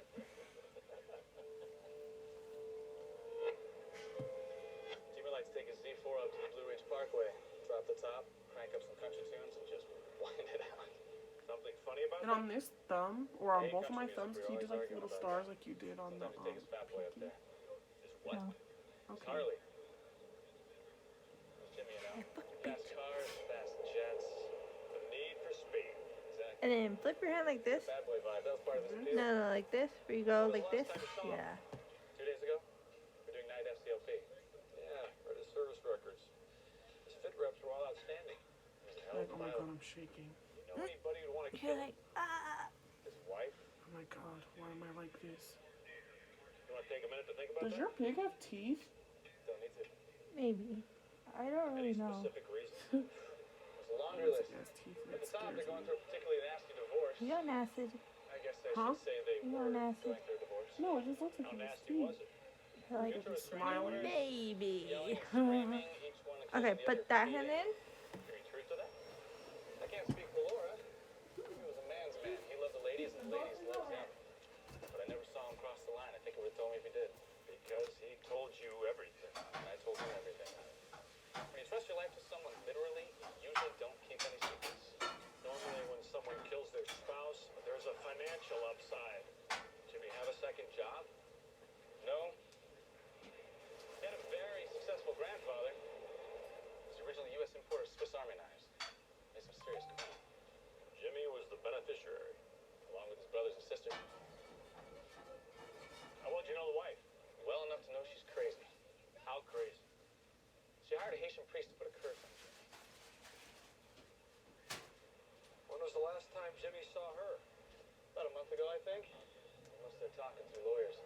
Jimmy likes to take his Z4 up to the Blue Ridge Parkway, drop the top, crank up some country tunes, and just wind it out. Something funny about And that? on this thumb, or on Hey, both of my country thumbs, music, can you we're do like always little arguing stars about like you did on the Sometimes take his fat boy up pinky? there. Is what? No. Okay. Harley. Jimmy and Al. Fast cars, fast jets. The need for speed. Exactly. And then flip your hand like this. Bad boy vibe. That was part of his appeal. No, like this. Where you go like this. Yeah. 2 days ago, we're doing night FCLP. Yeah, read his service records. His outstanding. He was a hell Like, of oh a my pilot. god, I'm shaking. You know anybody who'd want to You're kill him? like, ah. His wife? Oh my god, why am I like this? You want to take a minute to think about Does that? your pig have teeth? Don't need to. Maybe. I don't Any really know. specific reason? There's a laundry Yes, list. it has teeth. At It the time, scares they're going me. through a particularly nasty divorce. You on acid. I guess I Huh? should say they You were on acid. going through a divorce. No, it just looks like How it has nasty was teeth. it? You're like, Get to restraining smiling. orders, maybe. yelling and screaming, each one accusing Okay, the put other of that hand cheating. in. Any truth to that? I can't speak for Laura. He was a man's man. He loved the ladies, and the ladies loved him. But I never saw him cross the line. I think it would have told me if he did. Because he told you everything. And I told him everything. When you trust your life to someone literally, you usually don't keep any secrets. Normally, when someone kills their spouse, there's a financial upside. Jimmy have a second job? No. He had a very successful grandfather. He was the original U.S. importer of Swiss Army knives. Made some serious money. Jimmy was the beneficiary, along with his brothers and sisters. How well do you know the wife? Well enough to know she's crazy. How crazy? She hired a Haitian priest to put a curse on Jimmy. When was the last time Jimmy saw her? About a month ago, I think. Unless they're talking through lawyers.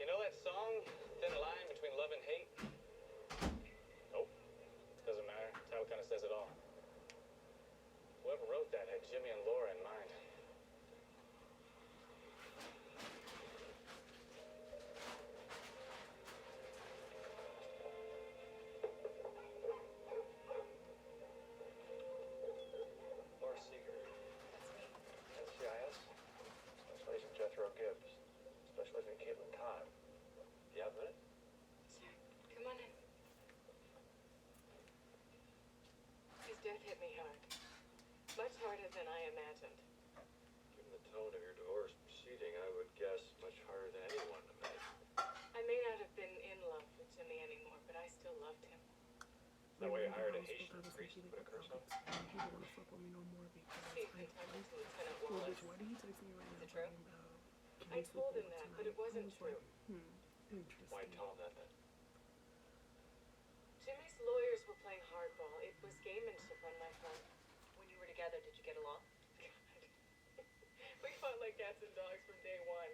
You know that song, Thin Line Between Love and Hate? Nope. Doesn't matter. The title kind of says it all. Whoever wrote that had Jimmy and Laura in mind. Laura Seeger. NCIS. Special Agent Jethro Gibbs. Special Agent Caitlin Todd. You have a minute? Sure. Come on in. His death hit me hard. Much harder than I imagined. Given the tone of your divorce proceeding, I would guess much harder than anyone imagined. I may not have been in love with Jimmy anymore, but I still loved him. That way you hired a I was Haitian supposed to priest to have put a curse on? He didn't want to fuck with me no more because He's been talking to Lieutenant well, Wallace. bitch, why did he text me right now? Is it true? talking about, can I we sleep told him over that, tonight? but it wasn't I was like, true. Interesting. Why tell him that then? Jimmy's lawyers were playing hardball. It was gamemanship on my part. When you were together, did you get along? We fought like cats and dogs from day one.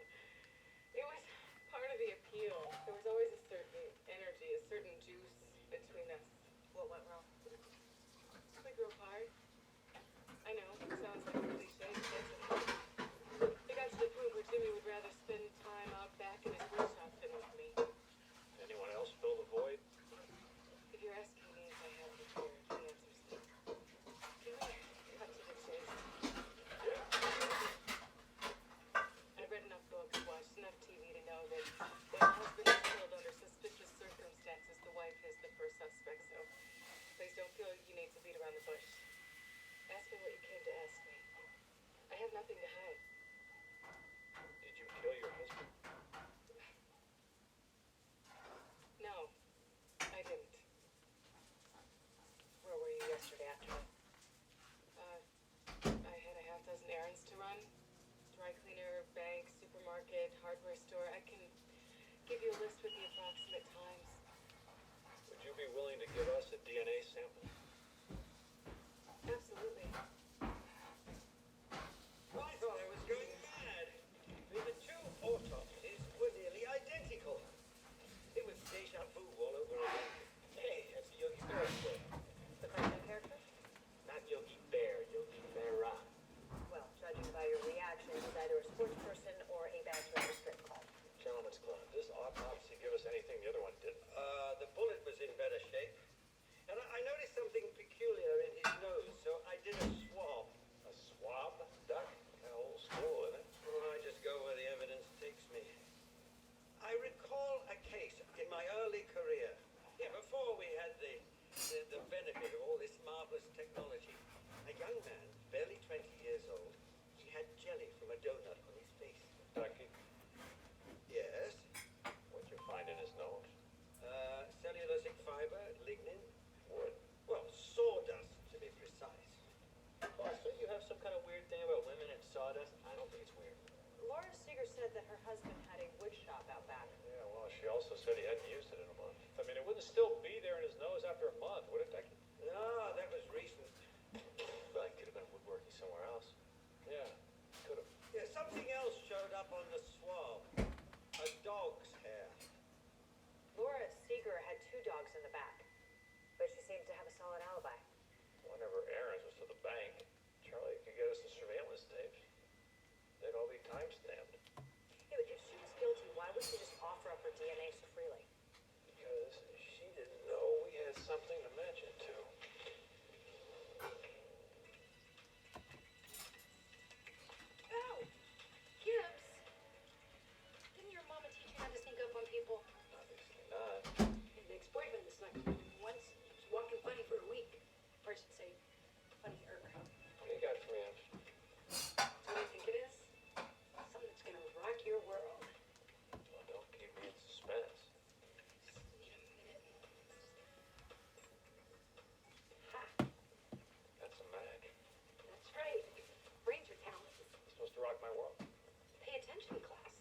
It was part of the appeal. There was always a certain energy, a certain juice between us. What went wrong? We grew apart. I know, it sounds like a cliche, but that's it. It got to the point where Jimmy would rather spend time out back in his workshop than with me. Anyone else fill the void? If you're asking me if I have the fear, the answer's no. Can we cut to the chase? I've read enough books, watched enough TV to know that when a husband is killed under suspicious circumstances, the wife is the first suspect, so please don't feel you need to beat around the bush. Ask me what you came to ask me. I have nothing to hide. Did you kill your husband? No, I didn't. Where were you yesterday afternoon? I had a half dozen errands to run. Dry cleaner, bank, supermarket, hardware store. I can give you a list with the approximate times. Would you be willing to give us a DNA sample? Absolutely. I thought I was going mad. The two autopsies were nearly identical. It was deja vu all over again. Hey, that's the Yogi Bear story. The cartoon character? Not Yogi Bear, Yogi Berra. Well, judging by your reaction, he's either a sports person or a bachelor at a strip club. Gentlemen's club. Does autopsy give us anything the other one didn't? The bullet was in better shape. And I noticed something peculiar in his nose, so I did a swab. A swab? Duck? Kind of old school, isn't it? Oh, I just go where the evidence takes me. I recall a case in my early career. Yeah, before we had the benefit of all this marvelous technology. A young man, barely 20 years old, he had jelly from a donut on his face. Ducky? Yes. What'd you find in his nose? Cellulosic fiber, lignin. Wood. Well, sawdust, to be precise. Boss, don't you have some kind of weird thing about women and sawdust? I don't think it's weird. Laura Seeger said that her husband had a wood shop out back. Yeah, well, she also said he hadn't used it in a month. I mean, it wouldn't still be there in his nose after a month, would it? on the swab. A dog's hair. Laura Seeger had 2 dogs in the back, but she seems to have a solid alibi. Whenever Aaron's was to the bank, Charlie could get us the surveillance tapes. They'd all be time-stamped. Yeah, but if she was guilty, why would she just offer up her DNA so freely? Because she didn't know we had something to mention to. Ow! Gibbs! Didn't your mama teach you how to sneak up on people? Obviously not. And the ex-boyfriend snuck up on me once. She was walking funny for a week. Or I should say, funnier. What do you got for me, Ange? What do you think it is? Something that's gonna rock your world. Well, don't keep me in suspense. Just need a minute. Ha! That's a match. That's right. Brains are talented. It's supposed to rock my world. Pay attention, class.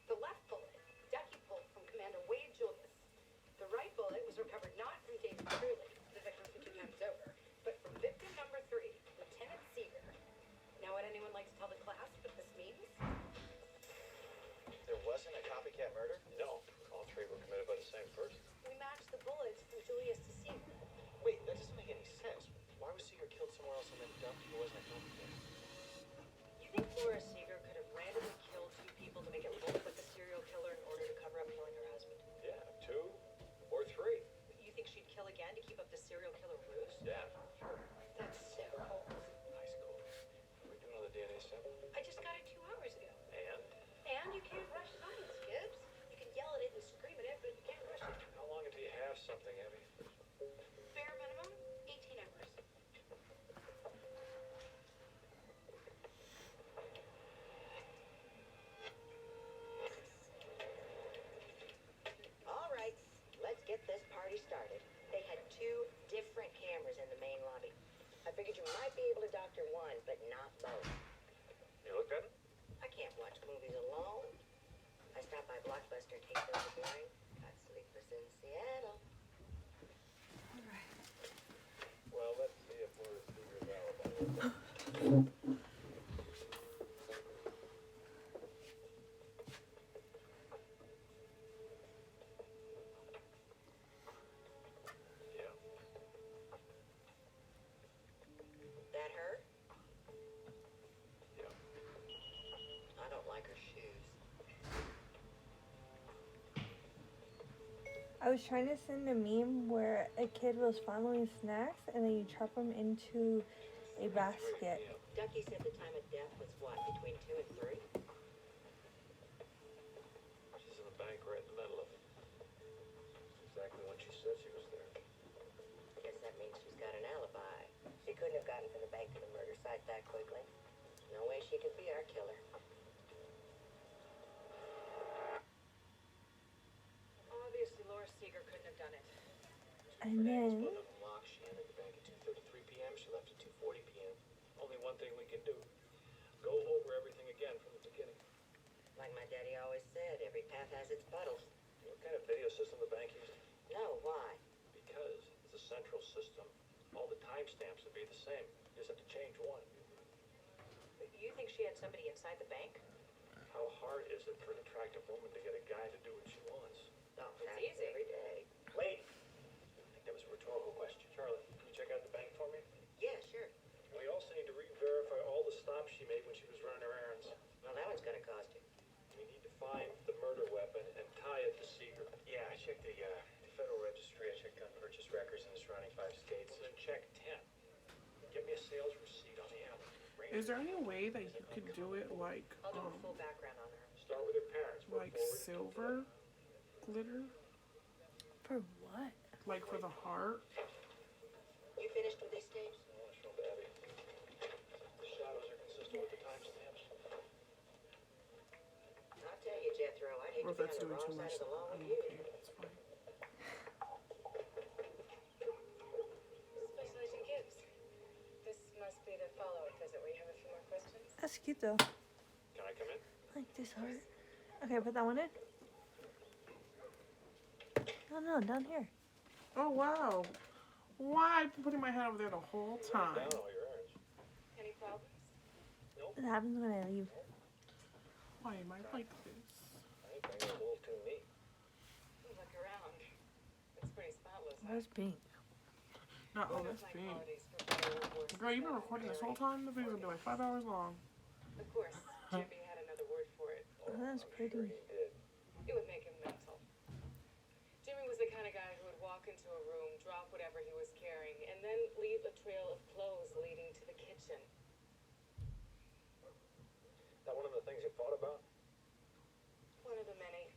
The left bullet, Ducky pulled from Commander Wade Julius. The right bullet was recovered not from David Truly, the victim who 2 times over, but from victim number 3, Lieutenant Seeger. Now, would anyone like to tell the class what this means? There wasn't a copycat murder? No, all 3 were committed by the same person. We matched the bullets from Julius to Seeger. Wait, that doesn't make any sense. Why was Seeger killed somewhere else and then dumped who wasn't a copycat? You think Laura Seeger could have randomly killed 2 people to make it look like a serial killer in order to cover up killing her husband? Yeah, 2 or 3. You think she'd kill again to keep up the serial killer ruse? Yeah, sure. That's so cold. Nice cool. Are we doing another DNA sample? I just got it 2 hours ago. And? And you can't rush science, Gibbs. You can yell at it and scream at it, but you can't rush it. How long until you have something, Abby? Bare minimum, 18 hours. All right, let's get this party started. They had 2 different cameras in the main lobby. I figured you might be able to doctor one, but not both. You looked at it? I can't watch movies alone. I stopped by Blockbuster and take those boring. Got Sleepless in Seattle. Well, let's see if Laura Seeger's alibi. Yeah. That her? Yeah. I don't like her shoes. I was trying to send a meme where a kid was following snacks and then you trap them into a basket. Ducky said the time of death was what, between 2 and 3? She's in the bank right in the middle of it. Exactly when she said she was there. Guess that means she's got an alibi. She couldn't have gotten from the bank to the murder site that quickly. No way she could be our killer. Obviously, Laura Seeger couldn't have done it. And then Unlocked. She entered the bank at 2:33 p.m. She left at 2:40 p.m. Only one thing we can do. Go over everything again from the beginning. Like my daddy always said, every path has its puddles. What kind of video system the bank uses? No, why? Because it's a central system. All the timestamps would be the same. You just have to change one. You think she had somebody inside the bank? How hard is it for an attractive woman to get a guy to do what she wants? Oh, It's happens easy. every day. Lady! I think that was a rhetorical question. Charlie, can you check out the bank for me? Yeah, sure. We also need to re-verify all the stops she made when she was running her errands. Well, that one's gonna cost you. We need to find the murder weapon and tie it to Seeger. Yeah, I checked the Federal Registry. I checked gun purchase records in the surrounding 5 states. Well, then check 10. Get me a sales receipt on the alley. Is there any way that you could do it like I'll do a full background on her. Start with her parents. work like forward. silver glitter? for what? Like for the heart? You finished with these tapes? Oh, it's from Abby. The shadows are consistent with the timestamps. I'll tell you, Jethro, I'd hate Or to if be on that's the doing wrong too side much, of the law I'm with you. okay. It's fine. Special Agent Gibbs. This must be the follow-up visit where you have a few more questions. That's cute though. Can I come in? Like this heart. Okay, put that one in. No, down here. Oh wow. Why I've been putting my hand over there the whole time? Down all your errands. Any problems? No, What happens when I leave? Why am I like this? I think it's a little too neat. Look around. It's pretty spotless. Where's Pink? Not all One of this my being. qualities for better or worse Girl, you've been is recording this very- whole time? The video's gonna be like 5 hours long. Of course, Jimmy had another word for it. Oh, that's pretty. He did. It would make him mental. Jimmy was the kind of guy who would walk into a room, drop whatever he was carrying, and then leave a trail of clothes leading to the kitchen. That one of the things you thought about? One of the many.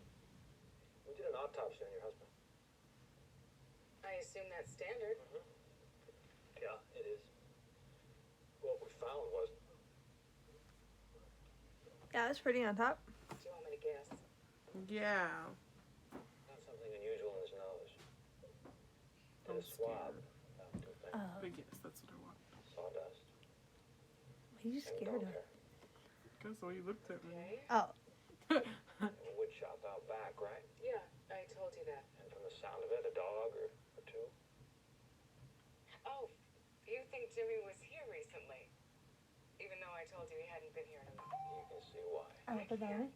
We did an autopsy on your husband. I assume that's standard. Yeah, it is. What we found was Yeah, it's pretty on top. Do you want me to guess? Yeah. not something unusual in his nose. And I'm a swab. scared. Found two things. Oh, But yes, that's what I want. Sawdust what are you and scared dog of? hair. Because the way you looked at me. Okay. Oh, And a wood shop out back, right? Yeah, I told you that. And from the sound of it, a dog or two. Oh, you think Jimmy was here recently? Even though I told you he hadn't been here in a month. You can see why. I'll put that on.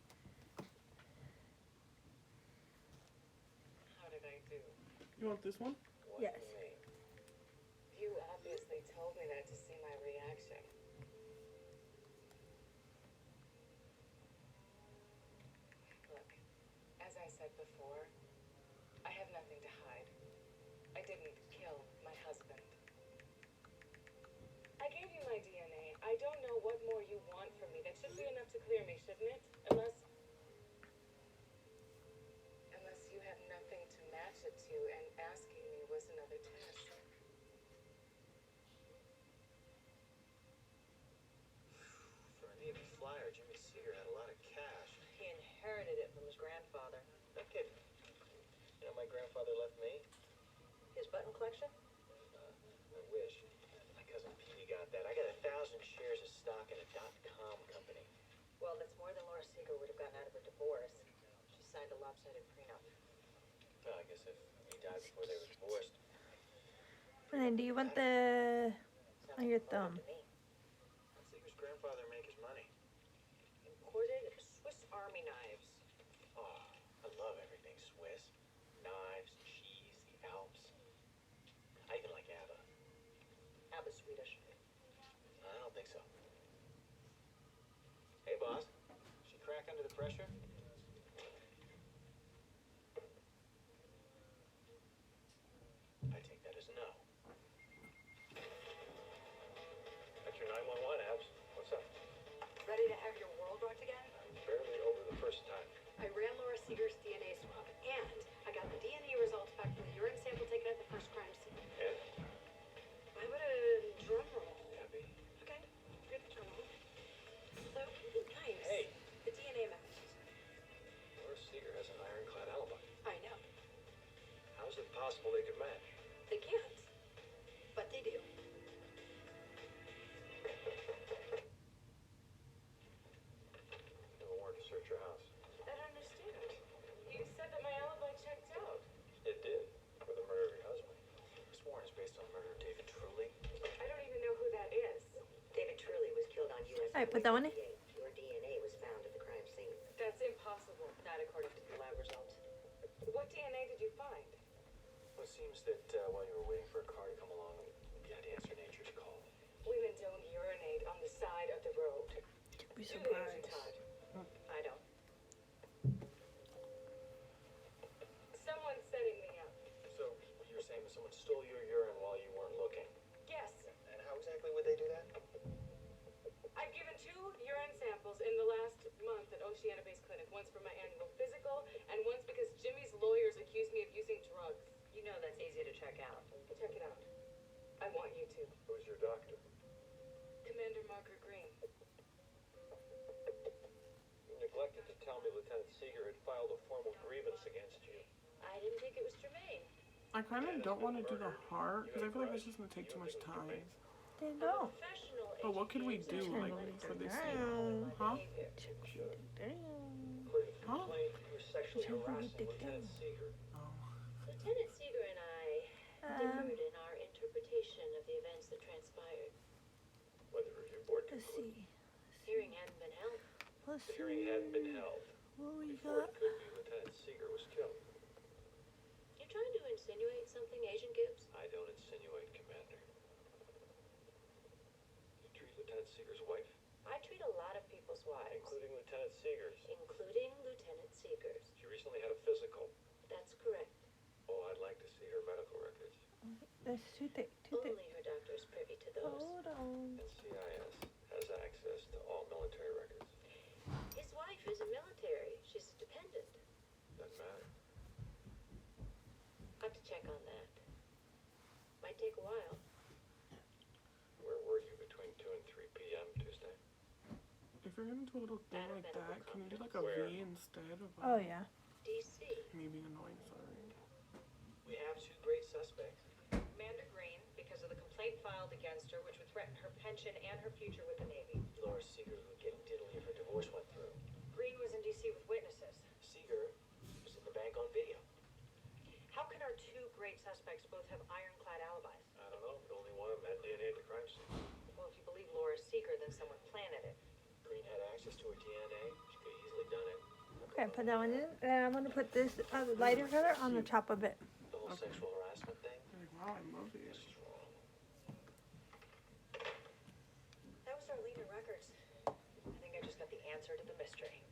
How did I do? You want this one? What Yes. do you mean? You obviously told me that to see my reaction. Look, as I said before, I have nothing to hide. I didn't kill my husband. I gave you my DNA. I don't know what more you want from me. That should be enough to clear me, shouldn't it? Unless you have nothing to match it to, and asking me was another test. For a Navy flyer, Jimmy Seeger had a lot of cash. He inherited it from his grandfather. No kidding. You know, my grandfather left me. His button collection? I wish. My cousin Petey got that. I got 1,000 shares of stock in a .com company. Well, that's more than Laura Seeger would have gotten out of her divorce. She signed a lopsided prenup. Well, I guess if he died before they were divorced. And then do you want the Sounds on your like a motive thumb? to me. How'd Seeger's grandfather make his money? Imported Swiss Army knives. Oh, I love everything Swiss. Knives, cheese, the Alps. I even like ABBA. Abba's Swedish. I don't think so. Hey, boss. She crack under the pressure? I take that as a no. That's your 911, Abs. What's up? Ready to have your world rocked again? I'm barely over the first time. I ran Laura Seeger's DNA swab, and I got the DNA results back from the urine sample taken at the first crime scene. And? How about a drum roll? Abby? Okay, good drum roll. So, the knives. Hey. The DNA matched. Laura Seeger has an ironclad alibi. I know. How's it possible they could match? They can't. But they do. No warrant to search your house. I don't understand. You said that my alibi checked out. It did. For the murder of your husband. This warrant is based on the murder of David Truly. I don't even know who that is. David Truly was killed on U.S. Alright, put that one in. Your DNA was found at the crime scene. That's impossible. Not according to the lab results. What DNA did you find? Well, it seems that while you were waiting for a car to come along, you had to answer nature's call. Women don't urinate on the side of the road. You'd be Do they, Agent surprised. Todd? I don't. Someone's setting me up. So, you were saying that someone stole your urine while you weren't looking. Yes. And how exactly would they do that? I've given 2 urine samples in the last month at Oceana Base Clinic. Once for my annual physical, and once because Jimmy's lawyers accused me of using drugs. You know that's easy to check out. Check it out. I want you to. Who's your doctor? Commander Marker Green. You neglected to tell me Lieutenant Seeger had filed a formal grievance against you. I didn't think it was germane. I kind of don't want to do the heart because I feel like it's just going to take too much time. They don't. Professional But what could we do, like, for this scene? Huh? Damn. According to the Huh? complaint, you were sexually Tell me what harassing they Lieutenant do. Seeger. Oh. Lieutenant Seeger and I differed in our interpretation of the events that transpired. When the review board Let's concluded. see. He Let's The hearing hadn't been see held. what we Before got. it could be, Lieutenant Seeger was killed. You trying to insinuate something, Agent Gibbs? I don't insinuate, Commander. You treat Lieutenant Seeger's wife? I treat a lot of people's wives. Including Lieutenant Seeger's. Including Lieutenant Seeger's. She recently had a physical. That's correct. Oh, I'd like to see her medical records. That's too thick. Too thick. Only her doctor is privy to those. Hold on. NCIS has access to all military records. His wife isn't military. She's a dependent. Doesn't matter. I have to check on that. Might take a while. Where were you between 2 and 3 p.m. Tuesday? If you're gonna do a little thing like that, can you do like a Where? V instead of Oh yeah. D.C. me being annoying? Sorry. We have 2 great suspects. Amanda Green, because of the complaint filed against her, which would threaten her pension and her future with the Navy. Laura Seeger would get diddly if her divorce went through. Green was in D.C. with witnesses. Seeger was in the bank on video. How can our 2 great suspects both have ironclad alibis? I don't know, but only one of them had DNA at the crime scene. Well, if you believe Laura Seeger, then someone planted it. Green had access to her DNA. She could have easily done it. Okay, put that one in, and I'm gonna put this lighter color on the top of it. The whole sexual harassment thing. Like, wow, I love it. This is wrong. That was our leader records. I think I just got the answer to the mystery.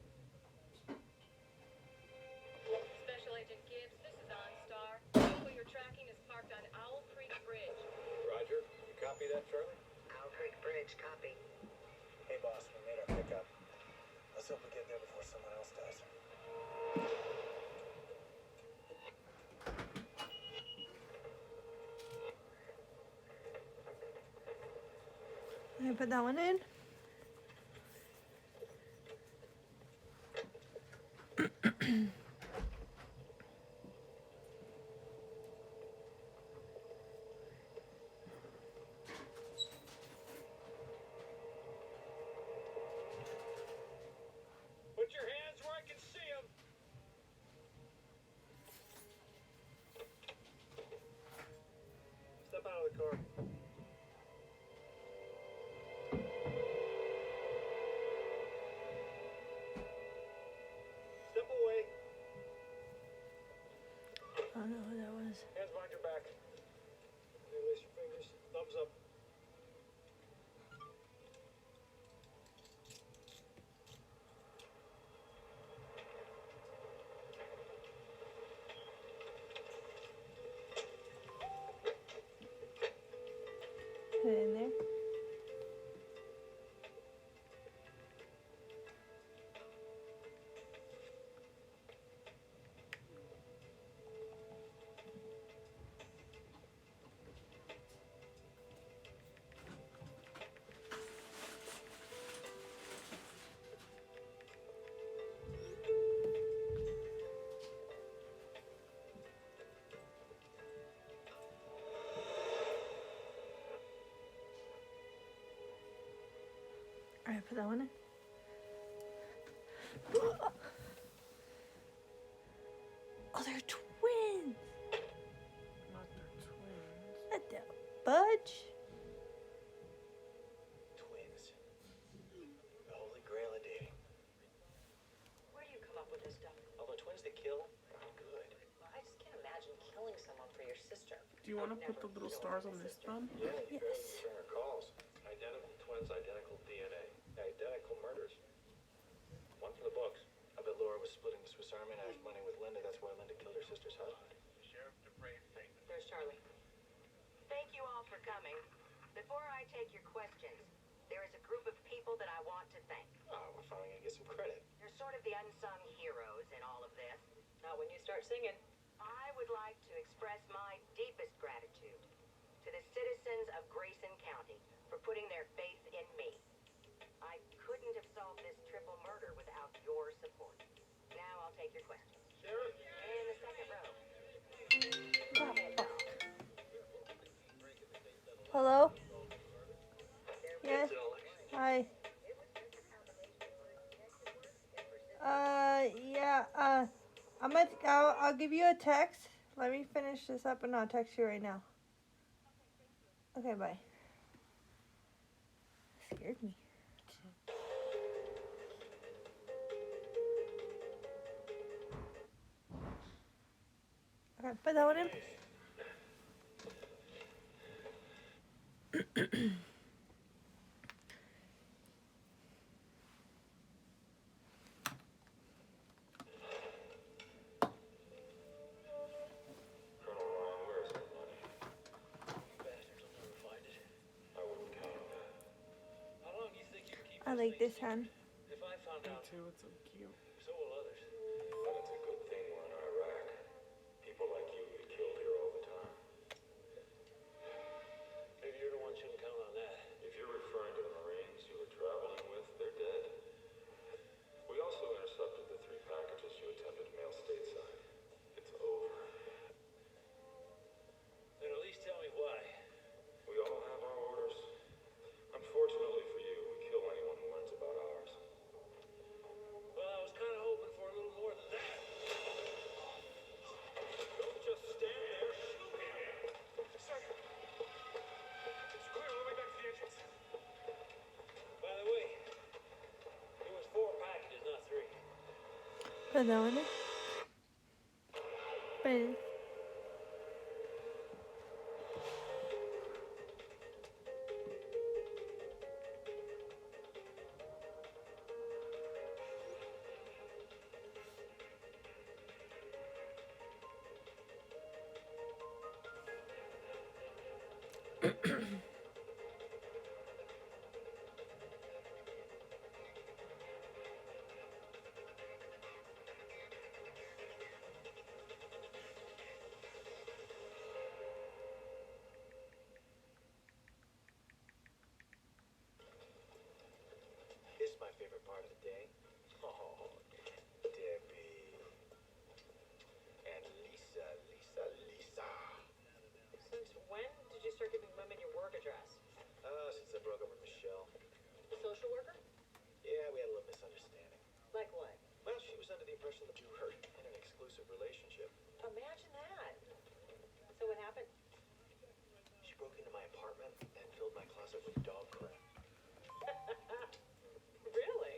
Special Agent Gibbs, this is OnStar. The vehicle you're tracking is parked on Owl Creek Bridge. Roger, you copy that, Charlie? Owl Creek Bridge, copy. Hey, boss, we made our pickup. Let's hope we get there before someone else does. Okay, put that one in. Put your hands where I can see them. Step out of the car. Step away. I don't know who that was. Hands behind your back. Release your fingers. Thumbs up. Put it in there. Alright, put that one in. Oh, they're twins. Not their twins. What the fudge? Twins. The holy grail of dating. Where do you come up with this stuff? Although twins that kill are good. Well, I just can't imagine killing someone for your sister. Do you want to put the little stars on this thumb? Yeah, you Yes. better return her calls. Identical twins, identical DNA. Identical murders. One for the books. I bet Laura was splitting the Swiss Army knife money with Linda. That's why Linda killed her sister's husband. Sheriff DeBray's statement. There's Charlie. Thank you all for coming. Before I take your questions, there is a group of people that I want to thank. Oh, we're finally gonna get some credit. You're sort of the unsung heroes in all of this. Not when you start singing. I would like to express my deepest gratitude to the citizens of Grayson County for putting their faith in me. I couldn't have solved this triple murder without your support. Now I'll take your questions. Sheriff? In the second row. Go ahead, Doc. Hello? Yes. Hi. Yeah, I'll give you a text. Let me finish this up and I'll text you right now. Okay, bye. Scared me. Okay, put that one in. Colonel Ryan, where is that money? Bastards will never find it. I wouldn't count on that. How long do you think you can keep I this like thing this hand. secret? If I found Me out, too, it's so cute. so will others. But it's a good thing we're in Iraq. People like you get killed here all the time. Maybe you're the one shouldn't count on that. If you're referring to the Marines you were traveling with, they're dead. We also intercepted the 3 packages you attempted to mail stateside. It's over. Then at least tell me why. We all have our orders. Unfortunately for you, we kill anyone who learns about ours. Well, I was kind of hoping for a little more than that. Don't just stand there. Shoot him. Sir, It's clear all the way back to the entrance. by the way, it was 4 packages, not 3. Put that one in. Put it in. This is my favorite part of the day. Oh, Debbie. And Lisa. Since when did you start giving women your work address? Since I broke up with Michelle. The social worker? Yeah, we had a little misunderstanding. Like what? Well, she was under the impression that you were in an exclusive relationship. Imagine that. So what happened? She broke into my apartment and filled my closet with dog crap. Really?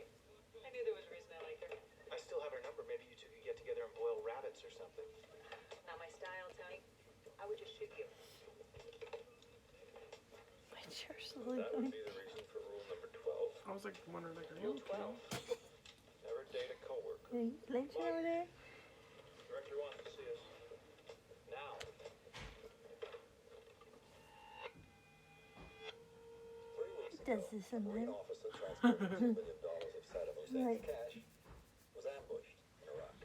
I knew there was a reason I liked her. I still have her number. Maybe you two could get together and boil rabbits or something. Not my style, Tony. I would just shoot you. My chair's slowly That would going. be the reason for rule number 12. I was like wondering, like, are you Rule okay? 12. Never date a coworker. Hey, Lincoln over there. Director wants to see us. Now. 3 weeks ago, Does this a Marine something? officer transporting $2 million of Saddam Hussein's Right. cash was ambushed in Iraq.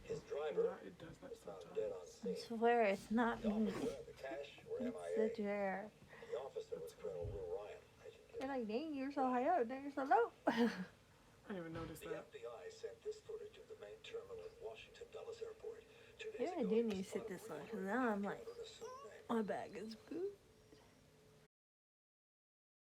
His driver Yeah, it does that was found dead on sometimes. I scene. swear it's not The me. officer and the cash were It's MIA. the chair. The officer was Colonel Lou Ryan. You're like, dang, you're so high up, then you're so low. I didn't even notice The that. FBI sent this footage of the main terminal at Washington Dulles Airport 2 days Maybe I ago. do to need to sit respond this one, to because now I'm like, an assumed name. my bag is boo.